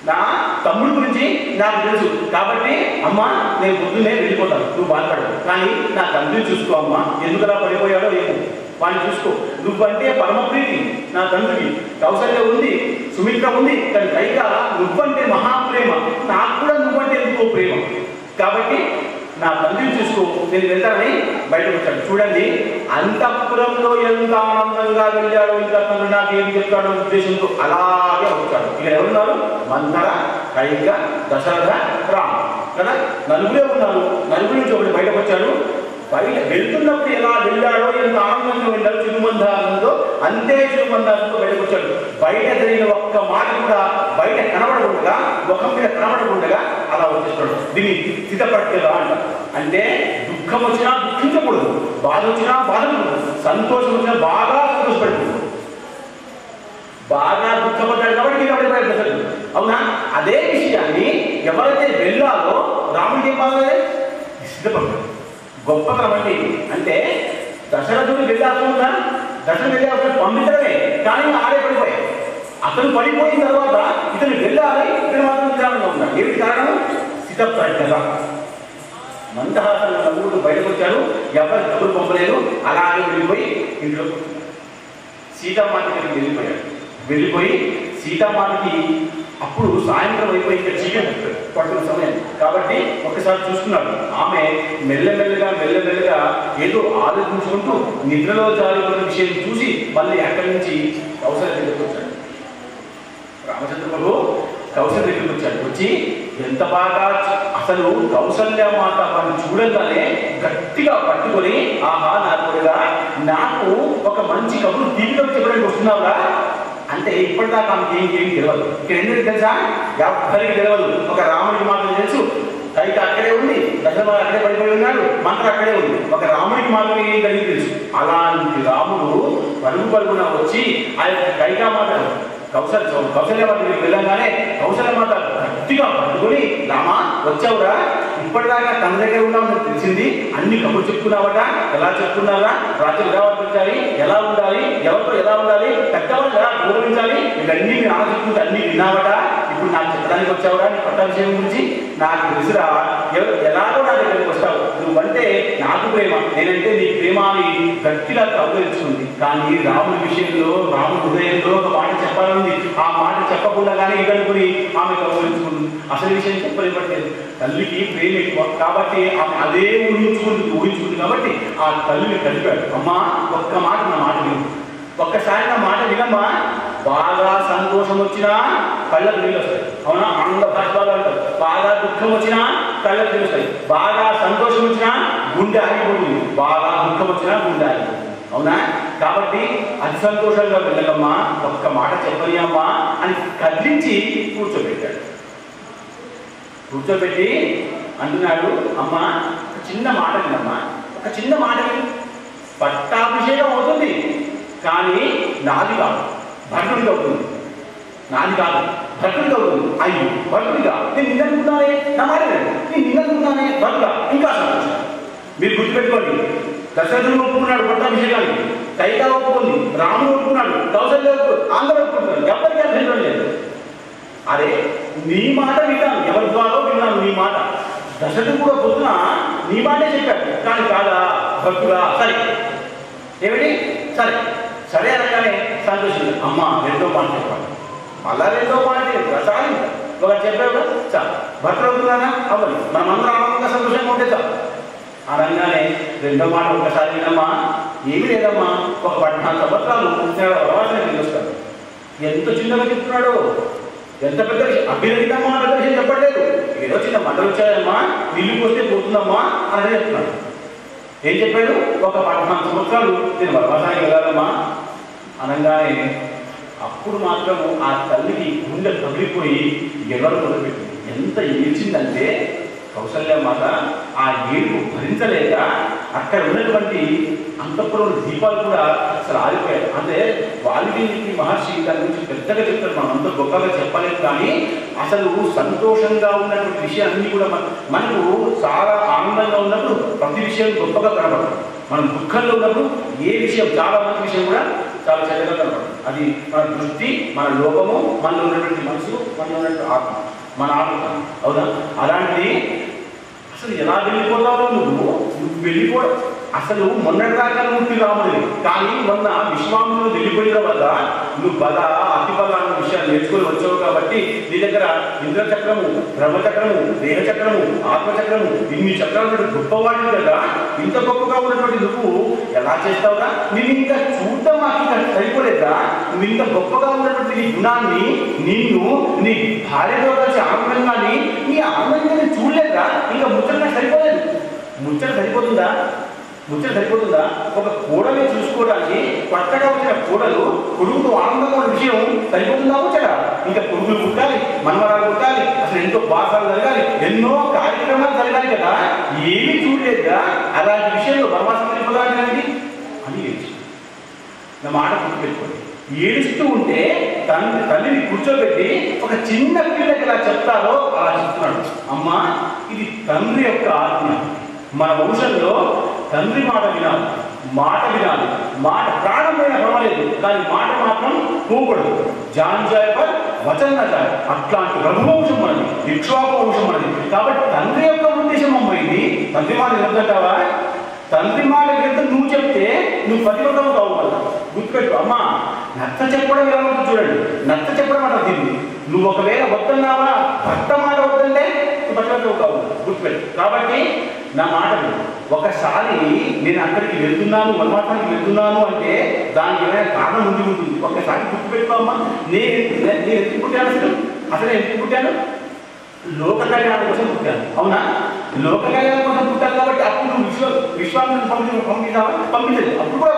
నా తమ్ముడి గురించి నాకు తెలుసు, కాబట్టి అమ్మా నేను పొద్దున్నే వెళ్ళిపోతాను, నువ్వు బాధపడవు. కానీ నా తండ్రిని చూసుకో అమ్మా, ఎందుకలా పడిపోయాడో ఏమో వాడిని చూసుకో. నువ్వంటే పరమ ప్రీతి నా తండ్రికి, కౌసల్య ఉంది, సుమిత్ర ఉంది, కానీ కైక నువ్వంటే మహాప్రేమ, నాకు కూడా నువ్వంటే ఎందుకో ప్రేమ, కాబట్టి నా తండ్రిని చూసుకో, నేను వెళ్తానని బయటకు వచ్చాడు. చూడండి అంతఃపురంలో ఎంత ఆనందంగా వెళ్ళాడో, ఇంకా తను నాకు ఏం చెప్తాడో ఉద్దేశంతో అలాగే వచ్చాడు. ఇక్కడ ఎవరున్నారు? మంథర, కైక, దశరథ, రామ కదా, నలుగురే ఉన్నారు. నలుగురి నుంచి ఒకటి బయటకు వచ్చాడు. బయట వెళ్తున్నప్పుడు ఎలా వెళ్ళాడో, ఎంత ఆనందంగా వెళ్ళాడు, చిరుమందారంతో అంతే చిరుమందారంతో బయటకు వచ్చాడు. బయట జరిగిన ఒక్క మాట కూడా బయట కనబడకుండా, ముఖం మీద కనబడకుండా అలా వచ్చేస్తాడు. దీన్ని స్థితపట్టేలా అంటారు. అంటే దుఃఖం వచ్చినా దుఃఖించకూడదు, బాధ వచ్చినా బాధపడకూడదు, సంతోషం వచ్చినా బాగా సంతోషపడకూడదు. బాగా దుఃఖపడ్డాడు కాబట్టి కాబట్టి బయటపడతాడు, అవునా? అదే విషయాన్ని ఎవరైతే వెళ్ళాలో రాముడికి ఏం బాగా సిద్ధపడతాడు. గొప్పతనం అంటే దశరథుడు వెళ్ళాల్సిందా, దశరథుడు వెళ్ళాల్సిన పంపించడమే, కానీ ఆడే పడిపోయాడు. అతను పడిపోయిన తర్వాత ఇతను వెళ్ళాలి, ఇతను మాత్రం విధానంగా ఉన్నాడు. ఏమిటి కారణం? స్థితప్రజ్ఞత. మందహాసన నలుగురు బయటకు వచ్చారు, ఎవరు డబ్బులు పంపలేదు, అలాగే వెళ్ళిపోయి ఇంట్లో సీతామాత దగ్గరికి వెళ్ళిపోయి సీతామాతకి అప్పుడు సాయంత్రం అయిపోయి ఇంకా చీకటి పడుతున్న సమయం కాబట్టి ఒకసారి చూసుకున్నాడు. ఆమె మెల్లమెల్లగా ఏదో ఆలోచించుకుంటూ నిద్రలో జారిపోయిన విషయం చూసి మళ్ళీ అక్కడి నుంచి కౌసల్య దగ్గరికి వచ్చాడు. రామచంద్ర ప్రభు కౌసల్య దగ్గరికి వచ్చాడు. వచ్చి ఎంత బాగా అసలు కౌసల్య మాత వారిని చూడగానే గట్టిగా పట్టుకొని, ఆహా నా కొడుగా, నాకు ఒక మంచి కబురు దీపితో చెప్పడానికి వస్తున్నావురా అంటే ఇప్పటిదాకా ఆమెకి ఏం తెలియదు. ఇక్కడ ఎందుకు తెలుసా? ఎవరికి తెలియదు. ఒక రాముడికి మాత్రం తెలుసు, కైక అక్కడే ఉంది, దశరథ అక్కడే పడిపోయి ఉన్నాడు, మంత్ర అక్కడే ఉంది. ఒక రాముడికి మాత్రమే ఏం కలిగి తెలుసు. అలాంటి రాముడు పరుగున వచ్చి ఆ యొక్క కైకామాత కౌసల్య మాత వెళ్ళగానే కౌసల్య మాత గట్టిగా పట్టుకొని, రామా వచ్చావురా, ఇప్పటిదాకా తన దగ్గర ఉన్నామని తెలిసింది, అన్ని కబుర్లు చెప్పుకున్నావట, ఎలా చెప్పుకున్నారా, రాజ్యం ఎలా వర్తించాలి, ఎలా ఉండాలి, ఎవరితో ఎలా ఉండాలి, పెద్దవాళ్ళు ఎలా గౌరవించాలి, ఇవన్నీ మీరు ఆలోచించుకుంటే అన్ని విన్నావట, ఇప్పుడు నాకు చెప్పడానికి వచ్చావురా నీ పట్టాభిషేకం గురించి? నాకు తెలుసురా, ఎలాగో నా దగ్గరికి వస్తావు, నువ్వంటే నాకు ప్రేమ, నేనంటే నీ ప్రేమ అని గట్టిగా కౌగిలించుకుంది. కానీ రాముడి విషయంలో, రాముడి హృదయంలో ఒక మాట చెప్పాలని, ఆ మాట చెప్పకుండా కానీ ఇదనుకుని ఆమె కౌగిలించుకుంది. అసలు విషయం చెప్పలేపట్లేదు. తల్లికి ప్రేమ ఎక్కువ కాబట్టి ఆమె అదే ఊహించుకుంటుంది కాబట్టి ఆ తల్లిని కలిపాడు. అమ్మా ఒక్క మాట నా మాట విను, ఒక్కసారి నా మాట వినమ్మా. బాగా సంతోషం వచ్చినా కళ్ళకు నీళ్ళు వస్తాయి, అవునా? ఆనంద భాషలు అంటారు. బాగా దుఃఖం వచ్చినా కళ్ళకు నీళ్ళు వస్తాయి, బాగా సంతోషం వచ్చినా గుండె ఆగిపోతుంది, బాగా దుఃఖం వచ్చినా గుండె ఆగిపోతుంది, అవునా? కాబట్టి అతి సంతోషంగా వెళ్ళకమ్మా, ఒక్క మాట చెప్పని అమ్మా అని కదిలించి కూర్చోబెట్టాడు. కూర్చోబెట్టి అంటున్నాడు, అమ్మా ఒక చిన్న మాట వినమ్మా, ఒక చిన్న మాట విని, పట్టాభిషేకం అవుతుంది, కానీ నాది కాదు, భర్తుడికి అవుతుంది. నాది కాదు, భర్తుడికి అవుతుంది. అయ్యో భర్తుడిగా నేను నిన్ననుకున్నానే, నా మాట నేను నిన్ననుకున్నానే, భర్తుగా ఇంకా సంతోషం. మీరు గుర్తుపెట్టుకోండి, దశరథుడు ఒప్పుకున్నాడు పట్టాభిషేకానికి, కైక ఒప్పుకుంది, రాముడు ఒప్పుకున్నాడు, కౌసల్య అందరూ ఒప్పుకుంటున్నారు, ఎవరికి అభ్యంతరం లేదు. అరే నీ మాట విన్నాను, ఎవరి ద్వారా విన్నాను నీ మాట. దశరథుడు కూడా పొద్దున నీ మాటే చెప్పాడు, కానీ కాదా భక్తుడా, సరే ఏమిటి సరే అనగానే సంతోషం. అమ్మ రెండో మాట చెప్పాలి, మళ్ళా రెండో మాట ప్రసారి ఒకటి చెప్పావు చాలు, భర్త అవుతున్నానా అవ్వాలి, మనమందరం ఆనందంగా సంతోషంగా ఉంటే చాలు అనగానే రెండో మాట ఒకసారి వినమ్మా, ఏమి లేదమ్మా, ఒక 14 సంవత్సరాలు ప్రవాసానికి వస్తాడు. ఎంత చిన్నగా చెప్తున్నాడు, ఎంత పెద్ద విషయం, అభ్యర్థిందమ్మా పెద్ద విషయం చెప్పట్లేదు, ఏదో చిన్న మంటలు వచ్చాయమ్మా, ఇల్లుకి వస్తే పోతుందమ్మా అని చెప్తున్నాడు. ఏం చెప్పాడు? ఒక 14 సంవత్సరాలు నేను వనవాసానికి వెళ్ళాలమ్మా అనగానే అప్పుడు మాత్రము ఆ తల్లికి గుండె తగిలిపోయి ఎవరు మొదలుపెట్టింది. ఎంత ఏడ్చిందంటే కౌసల్యమాత ఆ ఏడుపు భరించలేక అక్కడ ఉన్నటువంటి అంతఃపురం దీపాలు కూడా అసలు ఆరిపోయాయి. అంటే వాల్మీకి మహర్షి దాని గురించి పెద్దగా చెప్తారు, మనం అంత గొప్పగా చెప్పలేదు. కానీ అసలు సంతోషంగా ఉన్నటువంటి విషయాన్ని కూడా మనకు చాలా ఆనందంగా ఉన్నప్పుడు ప్రతి విషయం గొప్పగా కనపడదు. మనం దుఃఖంలో ఉన్నప్పుడు ఏ విషయం, చాలా మంచి విషయం కూడా చాలా చక్కగా కనపడదు. అది మన దృష్టి, మన లోపము, మనలో ఉన్నటువంటి మనసు, మనలో ఉన్నటువంటి ఆత్మ, మన ఆత్మ. అవునా? అలాంటి అసలు ఎలా వెళ్ళిపోతావో నువ్వు వెళ్ళిపోవడం. అసలు మొన్నటిదాకా నువ్వు రాముడివి, కానీ మొన్న విశ్వామిత్రుడు వెళ్ళిపోయిన తర్వాత నువ్వు బల అతి బల అన్న విషయాలు నేర్చుకొని వచ్చావు. కాబట్టి నీ దగ్గర ఇంద్రచక్రము, బ్రహ్మచక్రము, దేహచక్రము, ఆత్మచక్రము, ఇన్ని చక్రాలు గొప్పవాడివి కదా. ఇంత గొప్పగా ఉన్నటువంటి నువ్వు ఎలా చేస్తావురా? నేను ఇంకా చూడటం మాకు ఇంకా సరిపోలేదా? నువ్వు ఇంత గొప్పగా ఉన్నటువంటి నీ గుణాన్ని, నిన్ను నీ భార్యతో కలిసి ఆనందంగాని నీ ఆనందాన్ని చూడలేదా? ఇంకా ముచ్చట సరిపోలేదు. ముచ్చట సరిపోతుందా? ముచ్చట సరిపోతుందా? ఒక కోడని చూసుకోవడానికి కొత్తగా వచ్చిన కోడలు కొడుకుతో ఆనందంగా ఉన్న విషయం సరిపోతుందా? ముచ్చట ఇంకా కొడుకులు పుట్టాలి, మనవరాలు పుట్టాలి, అసలు ఎంతో భాషలు జరగాలి, ఎన్నో కార్యక్రమాలు జరగాలి కదా. ఏమీ చూడలేదుగా. అలాంటి విషయంలో వనవాసం సరిపోదానికి అని ఏడ్చి నా మాట గుర్తుపెట్టుకోండి. ఏడుస్తూ ఉంటే తల్లిని కూర్చోబెట్టి ఒక చిన్న పిల్లకి ఎలా చెప్తారో అలా చెప్తున్నాడు. అమ్మా, ఇది తండ్రి యొక్క ఆజ్ఞ. మన వంశంలో తండ్రి మాట వినాలి, మాట వినాలి. మాట ప్రాణమైన పర్వాలేదు, కానీ మాట మాత్రం పోకూడదు. జాంజాయపర్ వచనజాయ్, అట్లాంటి రఘువంశం మనది, ఇక్ష్వాకు వంశం మనది. కాబట్టి తండ్రి యొక్క ఉద్దేశం అమ్మ ఇది. తండ్రి మాట వినొద్దంటావా? తండ్రి మాట వింటే నువ్వు చెప్తే నువ్వు పతివ్రతవు కావు. వల్ల గుర్తుపెట్టు అమ్మా. నచ్చ చెప్పడం ఎలా ఉంటుంది చూడండి. నచ్చ చెప్పడం అంటే తింది. నువ్వు ఒకవేళ వద్దన్నావా, భర్త మాట వద్దంటే నువ్వు పతివ్రతవు కావు. గుర్తుపెట్టు. కాబట్టి నా మాట ఒకసారి నేను అక్కడికి వెళ్తున్నాను, వనవాసానికి వెళ్తున్నాను అంటే దానికి ఏమైనా కారణం ఉంటుంది. ఒకసారి గుర్తుపెట్టుకోమ్మా. నేను ఎందుకు పుట్టాను? అసలు ఎందుకు పుట్టాను? లోక కళ్యాణం కోసం పుట్టాను. అవునా? లోక కళ్యాణం కోసం పుట్టాను. కాబట్టి అప్పుడు నువ్వు విశ్వామిత్రుని పంపించలేదు. అప్పుడు కూడా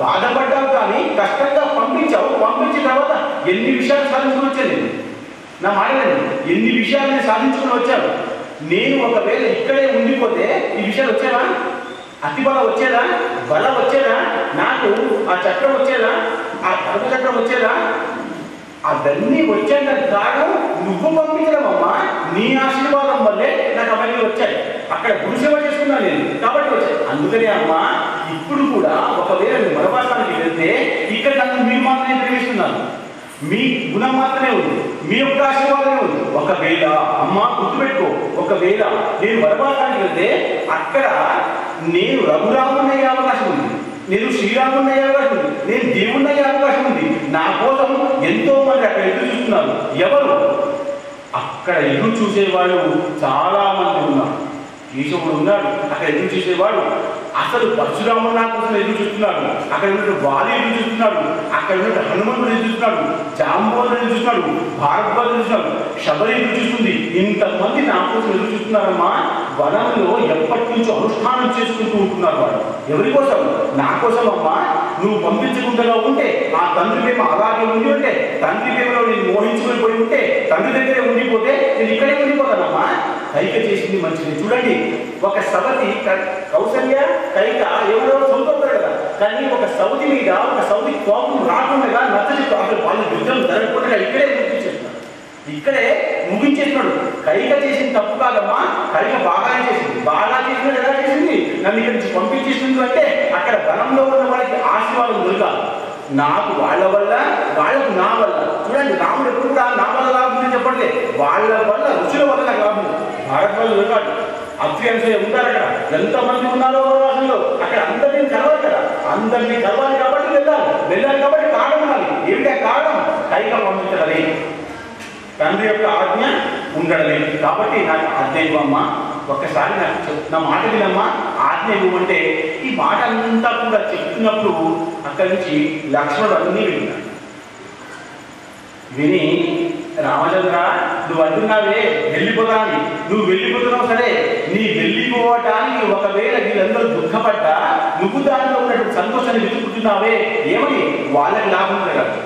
బాధపడ్డావు, కానీ కష్టంగా పంపించావు. పంపించిన తర్వాత ఎన్ని విషయాలు సాధించుకుని వచ్చాను. నా మాటలండి, ఎన్ని విషయాలు నేను సాధించుకుని వచ్చాను. నేను ఒకవేళ ఇక్కడే ఉండిపోతే ఈ విషయాలు వచ్చేదా? అతి బలం వచ్చేదా? బలం వచ్చేదా? నాకు ఆ చక్రం వచ్చేదా? ఆ చక్రం వచ్చేదా? అవన్నీ వచ్చేందుకు కారణం నువ్వు పంపించడమమ్మా. నీ ఆశీర్వాదం వల్లే నాకు అవన్నీ వచ్చాయి. అక్కడ గురుసేవ చేసుకున్నాను నేను, కాబట్టి వచ్చాయి. అందుకనే అమ్మా, ఇప్పుడు కూడా ఒకవేళ నువ్వు వనవాసానికి వెళ్తే ఇక్కడ నన్ను మీరు మాత్రమే ప్రేమిస్తున్నాను. మీ గుణం మాత్రమే ఉంది, మీ యొక్క ఆశీర్వాదమే ఉంది. ఒకవేళ అమ్మా గుర్తుపెట్టుకో, ఒకవేళ నేను వనవాసానికి వెళ్తే అక్కడ నేను రఘురాముని అయ్యే అవకాశం ఉంది, నేను శ్రీరాముని అయ్యే అవకాశం ఉంది, నేను దేవుణ్ణి అయ్యే అవకాశం ఉంది. నా కోసం ఎంతో మంది అక్కడ ఎదురు చూస్తున్నారు. ఎవరు? అక్కడ ఎదురు చూసేవాళ్ళు చాలా మంది ఉన్నారు. కేశవుడు ఉన్నాడు అక్కడ ఎదురు చూసేవాడు. అసలు పరశురాముడు నా కోసం ఎదురు చూస్తున్నాడు. అక్కడ ఉన్న వాలి ఎదురు చూస్తున్నాడు. అక్కడ ఉన్న హనుమంతుడు ఎదురు చూస్తున్నాడు. జాంబోలు ఎదురు చూస్తున్నాడు. భారద్వాజు ఎదురు చూస్తున్నాడు. శబరి ఎదురు చూస్తుంది. ఇంతమంది నా కోసం ఎదురు చూస్తున్నారమ్మా. వనంలో ఎప్పటి నుంచో అనుష్ఠానం చేసుకుంటూ ఉంటున్నారు వాళ్ళు. ఎవరి కోసం? నా కోసం అమ్మా. నువ్వు పంపించకుండా ఉంటే ఆ తండ్రి ప్రేమ అలాగే ఉండి ఉంటే, తండ్రి ప్రేమలో నేను మోహించుకొని పోయి ఉంటే, తండ్రి దగ్గరే ఉండిపోతే నేను ఇక్కడే ఉండిపోతానమ్మా. కైక చేసింది మంచిది. చూడండి, ఒక సవతి కౌసల్య కైక ఎవరో సొంతవుతారు కదా, కానీ ఒక సౌతి మీద ఒక సౌతి కోపం రాకుండా నచ్చ చెప్తా అసలు వాళ్ళు యుద్ధం జరగకుండా ఇక్కడే ముగించేస్తున్నాడు. ఇక్కడే ముగించేస్తున్నాడు. కైక చేసింది తప్పు కాదమ్మా. కైక బాగానే చేసింది. బాగా చేసింది. ఎలా చేసింది? నన్ను ఇక్కడి నుంచి పంపించేసింది అంటే అక్కడ ధనంలో ఉన్న వాళ్ళకి ఆశీర్వాదం దొరకాలి. నాకు వాళ్ళ వల్ల, వాళ్ళకు నా వల్ల. చూడండి, రాముడు ఎప్పుడు కూడా నా వల్ల లాభం చెప్పట్లే, వాళ్ళ వల్ల రుచుల వల్ల నాకు లాభం. భారత్ వల్ల దొరకాలి. అత్యంశ ఉంటారు అక్కడ, ఎంతమంది ఉన్నారో వనవాసంలో. అక్కడ అందరినీ కలవాలి కదా, అందరినీ కలవాలి కాబట్టి వెళ్ళాలి కాబట్టి కారణం ఉండాలి. ఏమిటా కారణం? కైక పంపించడమే, తండ్రి యొక్క ఆజ్ఞ ఉండడమే. కాబట్టి నాకు ఆజ్ఞ ఇవ్వమ్మా. ఒక్కసారి నాకు నా మాట వినమ్మా, ఆజ్ఞ ఇవ్వమంటే ఈ మాట అంతా కూడా చెప్తున్నప్పుడు అక్కడి నుంచి లక్ష్మణుడు అన్నీ విన్నాడు. విని, రామచంద్ర నువ్వు అంటున్నావే వెళ్ళిపోతాని, నువ్వు వెళ్ళిపోతున్నావు సరే, నీ వెళ్ళిపోవటానికి ఒకవేళ వీళ్ళందరూ దుఃఖపడ్డా నువ్వు దానిలో ఉన్నటువంటి సంతోషాన్ని వెతుకుంటున్నావే, ఏమని? వాళ్ళకి లాభం కలగాలి,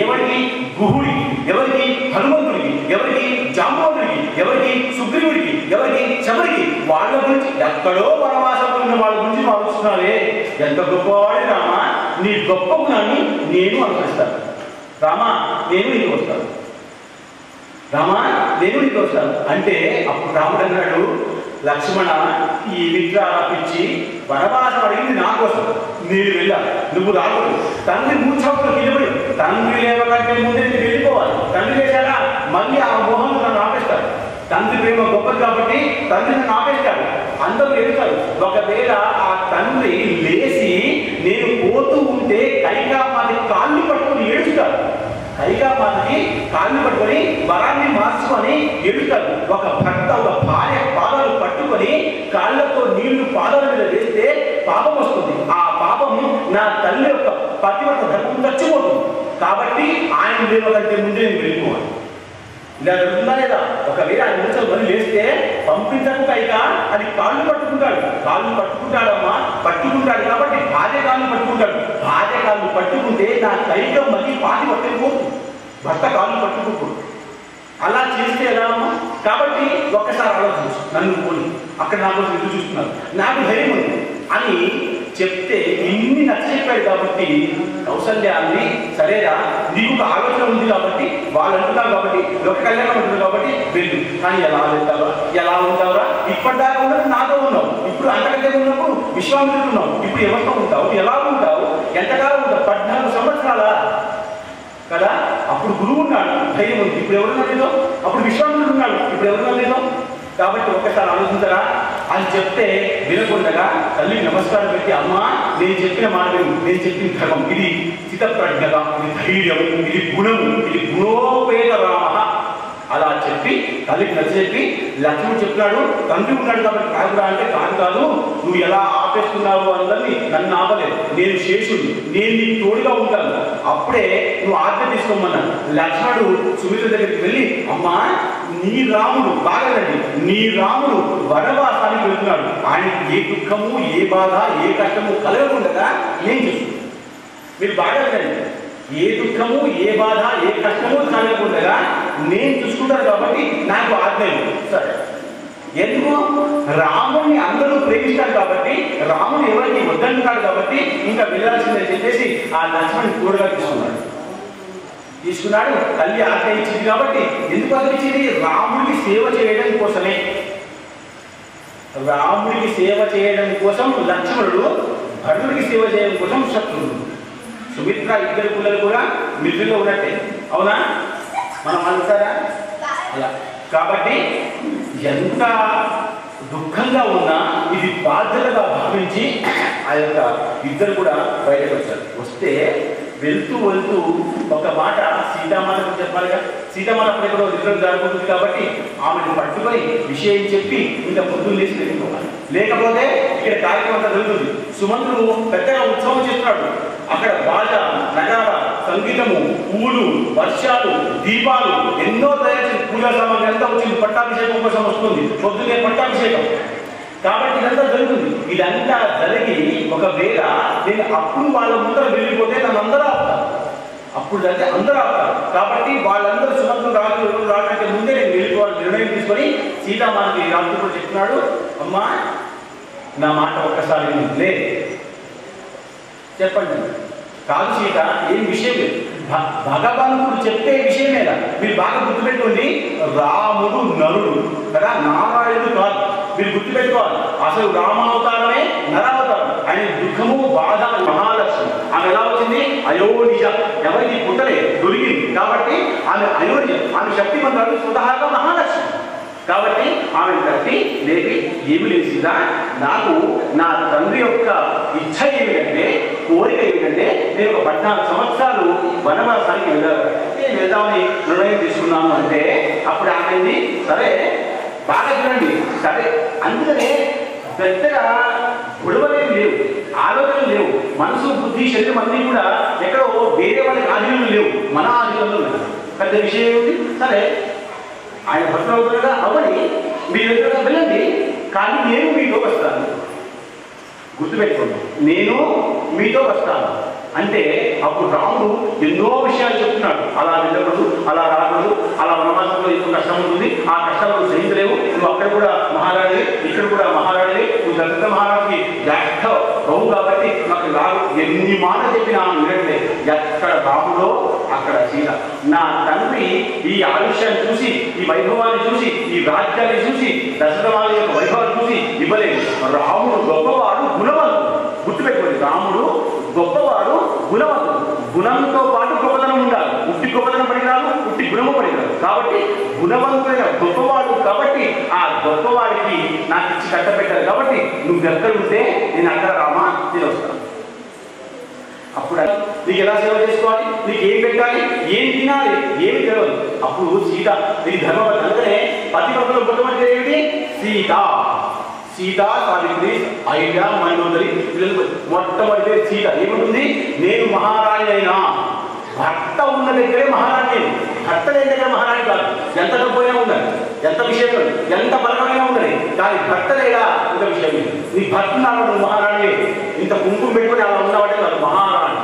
ఎవరికి? గుహుడికి. ఎవరికి? హనుమంతుడికి. ఎవరికి? జాంబవంతుడికి. ఎవరికి? సుగ్రీవుడికి. ఎవరికి? శబరికి. వాళ్ళ గురించి ఎక్కడో వనవాసంలో ఉన్న వాళ్ళ గురించి ఆలోచిస్తున్నారే. ఎంత గొప్పవాడు రామా, నీ గొప్ప గుణాన్ని నేను అనుసరిస్తాను. రామా నేను నీకు వస్తాను, రామా నేను నీకు వస్తాను అంటే అప్పుడు రాముడు అన్నాడు, లక్ష్మణ ఈ విద్య ఆపించి వనవాసం అడిగింది నా కోసం, నేను వెళ్ళాలి, నువ్వు రాకూడదు. తండ్రి మూర్ఛావుతో నిలబడి తండ్రి లేవకంటే ముందే నేను వెళ్ళిపోవాలి. తండ్రి లేచాక మళ్ళీ ఆ మోహంలో నన్ను ఆపేస్తాడు. తండ్రి ప్రేమ గొప్పది కాబట్టి తండ్రి నన్ను ఆపేస్తాడు, అందరూ ఎదుగుతారు. ఒకవేళ ఆ తండ్రి లేచి నేను పోతూ ఉంటే కైకామాది కాళ్ళు పట్టుకుని ఏడుస్తాడు. కైకామాదికి కాళ్ళు పట్టుకొని వరాన్ని మార్చుకొని ఏడుస్తాడు. ఒక భర్త ఒక భార్య పాదాలు పట్టుకొని కాళ్ళతో నీళ్లు పాదాల మీద వేస్తే పాపం వస్తుంది. ఆ పాపము నా తల్లి యొక్క పతివ్రత ధర్మం చచ్చిపోతుంది. కాబట్టి ఆయన లేవకంటే ముందే నేను వెళ్ళిపోవాలి. ఇలా జరుగుతుందా లేదా? ఒకవేళ ఆయన నిమిషాలు మళ్ళీ లేస్తే పంపించకుండా ఇక అది కాళ్ళు పట్టుకుంటాడు. కాళ్ళు పట్టుకుంటాడమ్మా, పట్టుకుంటాడు కాబట్టి భార్య కాళ్ళు పట్టుకుంటాడు. భార్య కాళ్ళు పట్టుకుంటే నా కైకం మళ్ళీ పాతి పట్టుకుపోతుంది, భర్త కాళ్ళు పట్టుకోకూడదు. అలా చేస్తే ఎలా అమ్మా? కాబట్టి ఒక్కసారి ఆలోచించు, నన్ను పోని అక్కడ నా కోసం ఎదురు చూస్తున్నారు, నాకు ధైర్యం ఉంది అని చెప్తే ఇన్ని నచ్చ చెప్పాడు. కాబట్టి కౌసల్యాన్ని సరేరా నీకు ఒక ఆలోచన ఉంది కాబట్టి వాళ్ళు అంటున్నారు కాబట్టి లోక కళ్యాణం ఉంటుంది కాబట్టి వెళ్ళు, కానీ ఎలా వెళ్తావా, ఎలా ఉంటావురా? ఇప్పటిదాకా ఉన్నది నాతో ఉన్నావు, ఇప్పుడు అంతకంటే ఉన్నప్పుడు విశ్వామిత్రుడు ఉన్నావు, ఇప్పుడు ఎవరితో ఉంటావు, ఎలా ఉంటావు, ఎంతకాలం ఉంటావు? 14 సంవత్సరాల కదా. అప్పుడు గురువు ఉన్నాడు, ధైర్యం ఉంది. ఇప్పుడు ఎవరున్నా లేదో? అప్పుడు విశ్వామిత్రుడు ఉన్నాడు, ఇప్పుడు ఎవరున్నా లేదో? కాబట్టి ఒక్కసారి ఆలోచించరా అని చెప్తే వినకుండగా తల్లికి నమస్కారం పెట్టి, అమ్మా నేను చెప్పిన మాట నేను చెప్పిన ధర్మం, ఇది స్థితప్రజ్ఞత, ఇది ధైర్యం, ఇది గుణము, ఇది గుణోపేత రామ అలా చెప్పి తల్లికి నచ్చజెప్పి లక్ష్మణుడు చెప్పినాడు, తండ్రి ఉన్నాడు కాబట్టి కాదురా అంటే కాదు, నువ్వు ఎలా ఆపేస్తున్నావు అందరినీ నన్ను ఆపలేదు, నేను శేషుడు, నేను నీకు తోడుగా ఉంటాను, అప్పుడే నువ్వు ఆజ్ఞ తీసుకోమన్నాను. లక్ష్మణుడు సుమిత్ర దగ్గరికి వెళ్ళి, అమ్మా నీ రాముడు బాగా రండి, నీ రాముడు వనవాసానికి వెళ్తున్నాడు, ఆయనకి ఏ దుఃఖము ఏ బాధ ఏ కష్టము కలగకుండా ఏం చేస్తుంది, మీరు బాగా రండి, ఏ దుఃఖము ఏ బాధ ఏ కష్టము కలగకుండా నేను చూసుకుంటాను కాబట్టి నాకు ఆజ్ఞ. సరే, ఎందుకు? రాముడిని అందరూ ప్రేమిస్తారు కాబట్టి, రాముడు ఎవరికి వద్దంటున్నాడు కాబట్టి ఇంకా వెళ్ళాల్సిందని చెప్పేసి ఆ లక్ష్మణుని తోడుగా తీసుకున్నాడు. తల్లి ఆజ్ఞ ఇచ్చింది కాబట్టి ఎందుకు ఆజ్ఞించింది? రాముడికి సేవ చేయడం కోసమే. రాముడికి సేవ చేయడం కోసం లక్ష్మణుడు, భరతుడికి సేవ చేయడం కోసం శత్రుడు. సుమిత్ర ఇద్దరు పిల్లలు కూడా మిల్లులో ఉన్నట్టే, అవునా? మనం అనుకుంటారా అలా? కాబట్టి ఎంత దుఃఖంగా ఉన్నా ఇది బాధ్యతగా భావించి ఆ యొక్క ఇద్దరు కూడా బయటకు వచ్చారు. వస్తే వెళ్తూ వెళ్తూ ఒక మాట సీతామాతకు చెప్పాలిగా. సీతామాత అప్పుడెక్కడో నిద్ర జరుగుతుంది కాబట్టి ఆమెను పట్టుకొని విషయం చెప్పి ఇంకా పొద్దున్న లేచి వెళ్ళిపోవాలి. లేకపోతే ఇక్కడ కార్యక్రమం అంతా జరుగుతుంది. సుమంతుడు పెద్దగా ఉత్సవం చేస్తున్నాడు. అక్కడ బాజ నగార సంగీతము, పూలు, వర్షాలు, దీపాలు ఎన్నో తయారు చేసి పూజా సామాగ్రి అంతా వచ్చింది. పట్టాభిషేకం కోసం వస్తుంది, పొద్దునే పట్టాభిషేకం కాబట్టి ఇదంతా జరుగుతుంది. ఇదంతా జరిగి ఒకవేళ నేను అప్పుడు వాళ్ళ ముందర వెళ్ళిపోతే నన్ను అందరూ ఆపుతారు, అప్పుడు అంటే అందరూ ఆపుతారు. కాబట్టి వాళ్ళందరూ సుమంతుడు రాకంటే ముందే నేను వెళ్ళిపోవాలి నిర్ణయం తీసుకొని సీతామాతకి రాముడు చెప్తున్నాడు, అమ్మా నా మాట ఒక్కసారి లే చెప్పండి. కాదు సీత, ఏం విషయం లేదు, భగవంతుడు చెప్పే విషయమేనా, మీరు బాగా గుర్తుపెట్టుకోండి. రాముడు నరుడు కదా, నారాయణుడు కాదు, మీరు గుర్తుపెట్టుకోవాలి. అసలు రామావతారమే నరావతారం. ఆయన దుఃఖము బాధ మహాలక్ష్మి. ఆమె ఎలా వచ్చింది? అయోనిజ, ఎవరికి పుట్టలే, దొరికింది కాబట్టి ఆమె అయోనిజ. ఆమె శక్తిమంతురాలు, స్వతహాగా మహాలక్ష్మి. కాబట్టి ఆమె కట్టి లేవి ఏమి లేచిందా, నాకు నా తండ్రి యొక్క ఇచ్ఛ ఏమిటంటే, కోరిక ఏమిటంటే నేను ఒక 14 సంవత్సరాలు వనవాసానికి వెళ్దామని నిర్ణయం తీసుకున్నాను అంటే అప్పుడు ఆమె సరే బాగా చూడండి, సరే అందుకనే పెద్దగా గొడవలేవి లేవు, ఆలోచనలు లేవు, మనసు బుద్ధి శరీరం అన్నీ కూడా ఎక్కడో వేరే వాళ్ళకి ఆధీనంలో లేవు, మన ఆధీనంలో లేవు. పెద్ద విషయం ఏమిటి? సరే ఆయన భద్రవుతుగా అవని మీరు ఎదురుగా వెళ్ళండి, కానీ నేను మీతో వస్తాను. గుర్తుపెట్టుకోండి, నేను మీతో వస్తాను అంటే అప్పుడు రాముడు ఎన్నో విషయాలు చెప్తున్నాడు. అలా వెళ్ళకూడదు, అలా రాకూడదు, అలా వనవాసంలో ఎక్కువ కష్టం ఉంటుంది, ఆ కష్టాలు సహించలేవు, నువ్వు అక్కడ కూడా మహారాజే, ఇక్కడ కూడా మహారాజే, నువ్వు దశరథ మహారాజుకి జ్యేష్ఠ ప్రభు కాబట్టి నాకు రాదు. ఎన్ని మాటలు చెప్పినా వినట్లే. ఎక్కడ రాముడో అక్కడ సీత. నా తండ్రి ఈ ఆయుష్యాన్ని చూసి, ఈ వైభవాన్ని చూసి, ఈ రాజ్యాన్ని చూసి, దశరథ మహారాజు యొక్క వైభవాన్ని చూసి ఇవ్వలేదు. రాముడు గొప్పవాడు, గుణవంతుడు. గుర్తుపెట్టుకోండి, రాముడు గొప్పవాడు, గుణవంతుడు. గుణంతో పాటు గొప్పతనం ఉండాలి. ఉట్టి గొప్పతనం పడిరాదు, ఉట్టి గుణము పడిరాదు. కాబట్టి గుణవంతుడైన గొప్పవాడు కాబట్టి ఆ గొప్పవాడికి నాకు ఇచ్చి కట్టబెట్టారు కాబట్టి నువ్వు ఎక్కడ ఉంటే నేను అక్కడ రామా నేను వస్తాను. అప్పుడు నీకు ఎలా సేవ చేసుకోవాలి, నీకు ఏం పెట్టాలి, ఏం తినాలి, ఏమి తెలియదు. అప్పుడు సీత ఇది ధర్మపతి అంటే పతివ్రతలో మొట్టమొదటి ఏమిటి? సీత. సీత, సావిత్రి, అయ్య, మండోదరి మొట్టమొదటి సీత ఏముంటుంది? నేను మహారాణి అయినా. భర్త ఉన్న దగ్గరే మహారాణి. భర్త లేని దగ్గర మహారాణి కాదు. ఎంత డబ్బైనా ఉండాలి, ఎంత విషయం, ఎంత బలమైనా ఉండాలి, కానీ భర్త లేదా ఒక విషయం. నీ భర్త ఉన్నాడు మహారాణి. ఇంత కుంకుమ పెట్టుకుని అలా ఉన్నవాడే కాదు మహారాణి.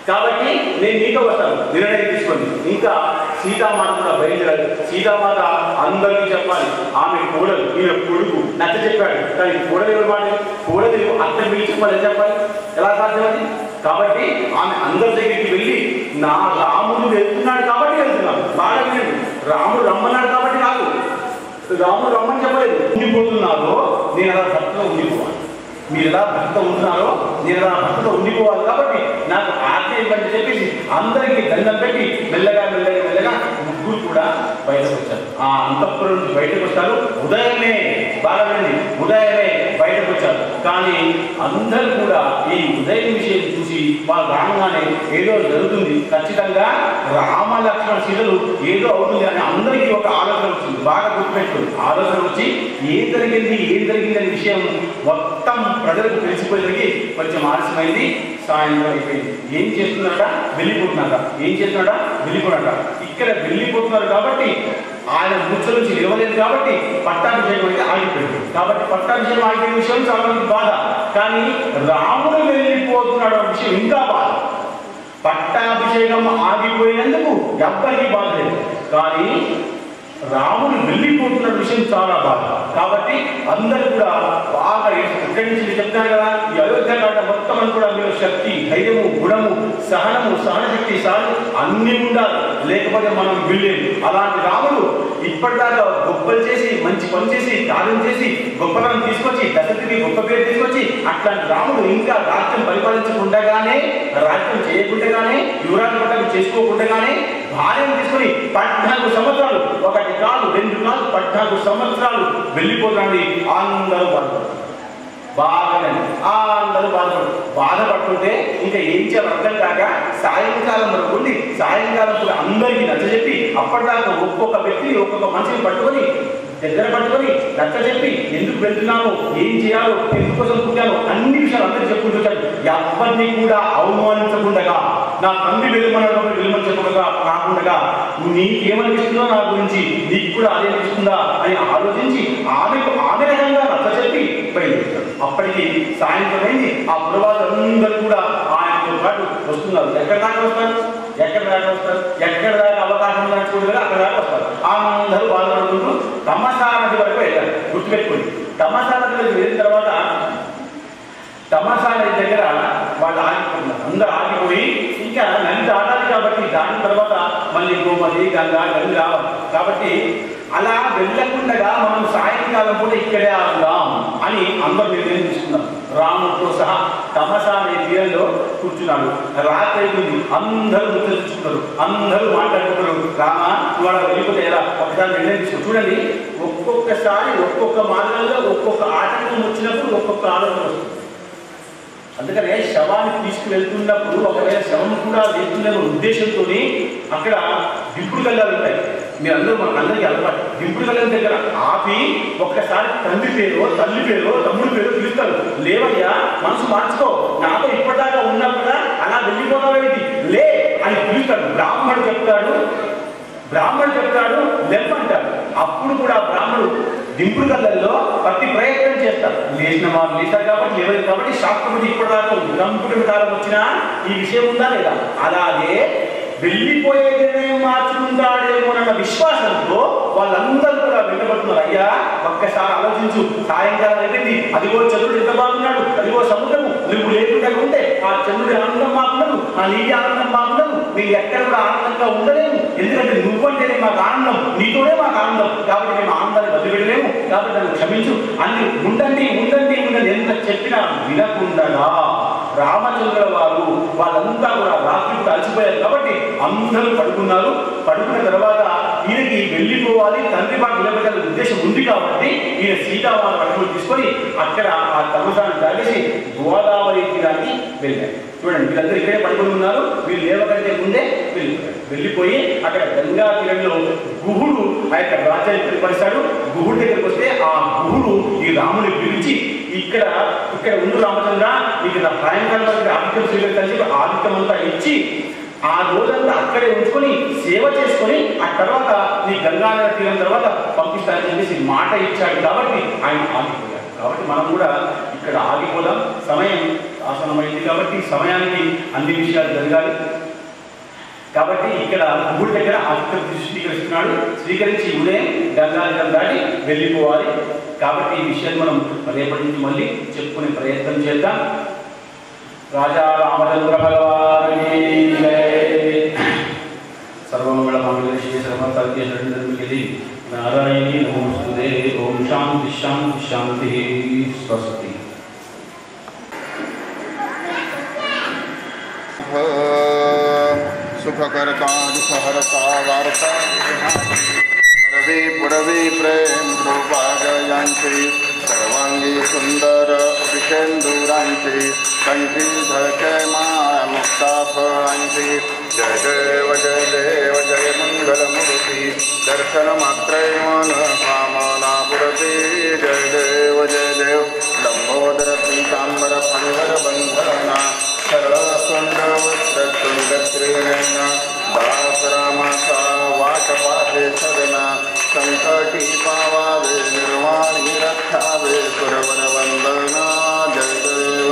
కాబట్టి నేను నీతో వస్తాను, నిర్ణయం తీసుకోండి. ఇంకా సీతామాత కూడా బయలుదేరాడు. సీతామాత అందరికీ చెప్పాలి, ఆమె కోడలు, ఈయన కొడుకు నచ్చ చెప్పాడు. కానీ కోడలు ఎవరు మాట? కోడలు అత్త పిలిచి చెప్పాలి, చెప్పాలి, ఎలా సాధ్యమది? కాబట్టి ఆమె అందరి దగ్గరికి వెళ్ళి నా రాముడు వెళ్తున్నాడు కాబట్టి వెళ్తున్నాను. బాగా వినండి, రాముడు రమ్మన్నాడు కాబట్టి కాదు. రాముడు రమ్మని చెప్పలేదు. ఉండిపోతున్నారో నేను అలా భర్తలో ఉండిపోవాలి, మీరు ఎలా భర్త ఉంటున్నారో నేను ఎలా భర్తలో ఉండిపోవాలి. కాబట్టి నాకు ఆజ్ఞ ఇవ్వండి చెప్పేసి అందరికీ దండం పెట్టి మెల్లగా మెల్లగా మెల్లగా ముగ్గురు కూడా బయటకు వచ్చారు. ఆ అంతఃపురం నుంచి బయటకు వచ్చారు. ఉదయమే, బాగా ఉదయమే బయటకు వచ్చారు. కానీ అందరూ కూడా ఈ ఉదయం విషయం చూసి వాళ్ళు రాగానే ఏదో జరుగుతుంది, ఖచ్చితంగా రామ లక్ష్మణ సీతలు ఏదో అవుతుంది అని అందరికీ ఒక ఆలోచన వచ్చింది. బాగా గుర్తుపెట్టుకుంది. ఆలోచన వచ్చి ఏం జరిగింది అనే విషయం మొత్తం ప్రజలకు తెలిసిపోయేసరికి కొంచెం ఆలస్యమైంది. సాయంత్రం అయిపోయింది. ఏం చేస్తున్నాడా? వెళ్ళిపోతున్నాడా? ఏం చేస్తున్నాడా? వెళ్ళిపోయాడా? ఇక్కడ వెళ్ళిపోతున్నారు కాబట్టి ఆయన ముచ్చ నుంచి నిలవలేదు కాబట్టి పట్టాభిషేకం అయితే ఆగిపోయింది. కాబట్టి పట్టాభిషేకం ఆగిపోయిన విషయం చాలా మంది బాధ. కానీ రాముడు వెళ్ళిపోతున్నాడు అనే విషయం ఇంకా బాధ. పట్టాభిషేకం ఆగిపోయినందుకు ఎవ్వరికీ బాధ లేదు, కానీ రాముడు వెళ్ళిపోతున్న విషయం చాలా బాధ. కాబట్టి అందరూ కూడా బాగా ఇక్కడి నుంచి చెప్తాను కదా, ఈ అయోధ్యకాండ మొత్తం అని కూడా మీరు శక్తి, ధైర్యము, గుణము, సహనము, సహనశక్తి, సహనం అన్నీ ఉండాలి, లేకపోతే మనం వెళ్ళేది. అలాంటి రాముడు ఇప్పటిదాకా గొప్పలు చేసి, మంచి పని చేసి, కార్యం చేసి, గొప్పతనం తీసుకొచ్చి, దశరథుడికి గొప్ప పేరు తీసుకొచ్చి, అట్లాంటి రాముడు ఇంకా రాజ్యం పరిపాలించకుండానే, రాజ్యం చేయకుండానే, యువరాజు పట్టణం చేసుకోకుండానే భార్యను తీసుకుని 14 సంవత్సరాలు, ఒకటి కాదు, 2 కాదు, 14 సంవత్సరాలు వెళ్ళిపోతాండి. అందరూ బాధపడి అందరూ బాధపడుతుంటే ఇంకా ఏం చేయాలి అర్థం కాక సాయంకాలం వరకు ఉండి, సాయంకాలం కూడా అందరికీ నచ్చజెప్పి, అప్పటిదాకా ఒక్కొక్క వ్యక్తిని ఒక్కొక్క మనిషిని పట్టుకొని దగ్గర పట్టుకొని నచ్చజెప్పి ఎందుకు వెళ్తున్నాను, ఏం చేయాలో, ఎందుకోసం పుట్టాను, అన్ని విషయాలు అందరికీ చెప్పుకుంటూ వచ్చాడు. ఎవరిని కూడా అవమానించకుండా, నా తండ్రి వెళ్ళమని చెప్పకుండా కాకుండా, నీకేమనిపిస్తుందో నా గురించి నీకు కూడా అదే అనిపిస్తుందా అని ఆలోచించి ఆమె రకంగా నచ్చజెప్పి బయలుదేరాడు. అప్పటికి సాయంత్రం అయింది. ఆ పురవాసులందరూ కూడా ఆయనతో పాటు వస్తున్నారు. ఎక్కడ దాకా వస్తారు? ఎక్కడ దాకా అవకాశం దాచుకుంటారో అక్కడ దాకా వస్తారు. అందరూ బాధపడుకుంటూ తమసా నది వరకు వెళ్ళారు. గుర్తుపెట్టుకోండి, తమసా నది వరకు వెళ్ళిన తర్వాత తమసా నది దగ్గర వాళ్ళు ఆగిపోతున్నారు. అందరూ ఆగిపోయి ఇంకా నది దాటాలి కాబట్టి దాని తర్వాత మళ్ళీ గోమతి, గంగా నది రావాలి. కాబట్టి అలా వెళ్ళకుండా మనం సాయంకాలం కూడా ఇక్కడే ఆగుదాం అని అందరూ నిర్ణయం తీసుకున్నారు. రాముడితో సహా తమసా నది తీరంలో కూర్చున్నాడు. రాత్రి అయిపోయింది. అందరూ ముచ్చరించుకున్నారు, అందరూ మాట్లాడుకుంటారు. రామ ఇవాళ వెళ్ళిపోతే ఎలా, ఒకసారి నిర్ణయం తీసుకుని చూడండి. ఒక్కొక్కసారి ఒక్కొక్క మార్గంలో ఒక్కొక్క ఆటంకం వచ్చినప్పుడు ఒక్కొక్క ఆలోచన వస్తుంది. అందుకనే శవాన్ని తీసుకువెళ్తున్నప్పుడు ఒకవేళ శవం కూడా వెళ్తున్న ఉద్దేశంతో అక్కడ దింపుడు కళ్ళాలు ఉంటాయి. మీరందరూ అందరికీ అలవాటు. దింపుడు కళ్ళ దగ్గర ఆపి ఒక్కసారి తండ్రి పేరు, తల్లి పేరు, తమ్ముడి పేరు పిలుస్తారు. లేవయ్యా, మనసు మార్చుకో, నాతో ఇప్పటిదాకా ఉన్నా కూడా అలా వెళ్ళిపోతావేంటి, లే అని పిలుస్తాడు. బ్రాహ్మణుడు చెప్తాడు, లేవంటాడు. అప్పుడు కూడా బ్రాహ్మణుడు దింపుడు కళ్ళల్లో ప్రతి ప్రయత్నం చేస్తారు. లేచిన వారు లేచారు కాబట్టి ఎవరు కాబట్టి శాస్త్రపతి ఇప్పటిదాకా కంప్యూటర్ కాలం వచ్చినా ఈ విషయం ఉందా లేదా? అలాగే వెళ్ళిపోయే నిర్ణయం మార్చుకుంటాడేమోనన్న విశ్వాసంతో వాళ్ళందరూ కూడా వెళ్ళబడుతున్నారు. అయ్యా ఒక్కసారి ఆలోచించు, సాయంకాలం అయిపోయింది, అదిగో చంద్రుడు ఎంత బాగున్నాడు, అదిగో సముద్రము, నువ్వు లేకుండా ఉంటే ఆ చంద్రుడి ఆనందం మాకున్నదు, ఆ నీటి ఆనందం మాకున్నదు, మేము ఎక్కడ కూడా ఆనందంగా ఉండలేము. ఎందుకంటే నువ్వంటేనే మాకు ఆనందం, నీతోనే మాకు ఆనందం, కాబట్టి మేము ఆనందాన్ని వదిలిపెట్టలేము, కాబట్టి నన్ను క్షమించు అని ఉండండి ఉండండి ఉండండి ఎంత చెప్పినా వినకుండా రామచంద్రుల వారు వాళ్ళంతా కూడా రాత్రి అలసిపోయారు కాబట్టి అందరూ పడుకున్నారు. పడుకున్న తర్వాత ఈయనకి వెళ్ళిపోవాలి, తండ్రి మాట నిలబెట్టాలనే ఉద్దేశం ఉంది కాబట్టి ఈయన సీతామాత పట్టుకుని తీసుకొని అక్కడ ఆ తమసాన్ని తాగేసి గోదావరి తీరానికి వెళ్ళారు. చూడండి, వీళ్ళందరూ ఇక్కడే పడుకుని ఉన్నారు. వీళ్ళు లేవకంటే ముందే వెళ్ళిపోయి అక్కడ గంగా తీరంలో గుహుడు ఆ యొక్క రాజ్యాన్ని పరిపాలిస్తాడు. గుహుడు దగ్గరికి వస్తే ఆ గుహుడు ఈ రాముని పిలిచి ఇక్కడ ఉండు రామచంద్ర, నీకు నా సాయంకాలం వరకు ఆదిత్యం స్వీకరించి ఆదిత్యం అంతా ఇచ్చి ఆ రోజంతా అక్కడే ఉంచుకొని సేవ చేసుకొని ఆ తర్వాత నీ గంగానగర్ తీరం తర్వాత పంపిస్తానని చెప్పేసి మాట ఇచ్చాడు కాబట్టి ఆయన ఆగిపోయాడు. కాబట్టి మనం కూడా ఇక్కడ ఆగిపోదాం. సమయం ఆసనమైంది కాబట్టి సమయానికి అన్ని విషయాలు జరగాలి. కాబట్టి ఇక్కడ గుహుడి దగ్గర ఆదిత్యం స్వీకరిస్తున్నాడు. స్వీకరించి ఉదయం గంగానగరం దాటి వెళ్ళిపోవాలి. కాబట్టి ఈ విషయాన్ని మనం రేపటి నుంచి మళ్ళీ చెప్పుకునే ప్రయత్నం చేద్దాం. రాజా రామచంద్ర భగవానుని సర్వమంగళ మంగళ శ్రీ సర్వసత్యశరణి నారాయణి నమోస్తుతే. ఓం శాంతి శాంతి శాంతి స్వస్తి. सुखकर्ता दुःखहर्ता वार्ता रवि पुरवि प्रेम सौभाग्यांचे सर्वांगी सुंदर विषेंदुरांचे कंठी धळके माया मुक्ता फळांचे जय देव जय मंगलमूर्ती दर्शन मात्रे मन कामना पुरते जय देव लंबोदर पीतांबर फणिवर बंधना सरळ सुंद वस्त्रतुंड श्रीरंग दास रामाचा वाट पाहे सदना संकटी पावावे निर्वाणी रक्षावे सुरवर वंदना जय देव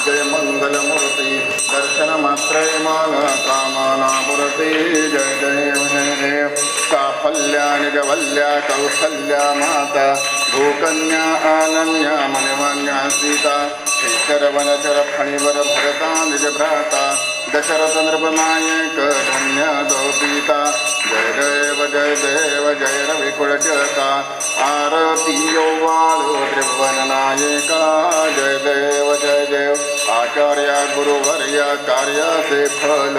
जय मंगलमूर्ती दर्शन मात्रे मन कामना पुरते जय देव काफल्या निजवल्या कौसल्या माता भूकन्या अनन्या मणिमान्या सीता श्रीकर वनचर फणिवर भरता निज भ्राता दशरथ नृपनायक धन्य दौपीता जय देव जय रविकुलचरता आरती वाळू त्रिभुवन नायका जय देव आचार्य गुरुवर्य कार्य से फल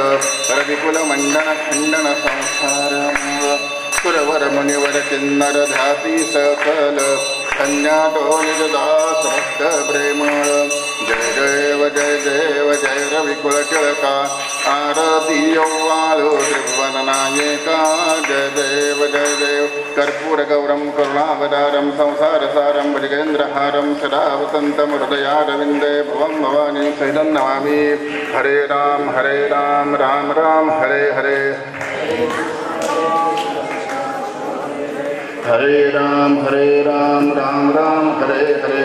रविकुल मंडन खंडन संसार सुरवर मुनिवर किन्नर ध्याती सकल कन्याटो निजदास भक्त प्रेमळ जय देव जय रविकुलचरका आरती वाळू त्रिभुवन नायका जय देव कर्पूर गौरम करुणावतारम संसारसारम भुजगेन्द्रहारम सदा वसंतम हृदयारविंदे भुवं भवानी सहितं नमामि। हरे राम राम राम हरे हरे हरे राम राम राम हरे हरे।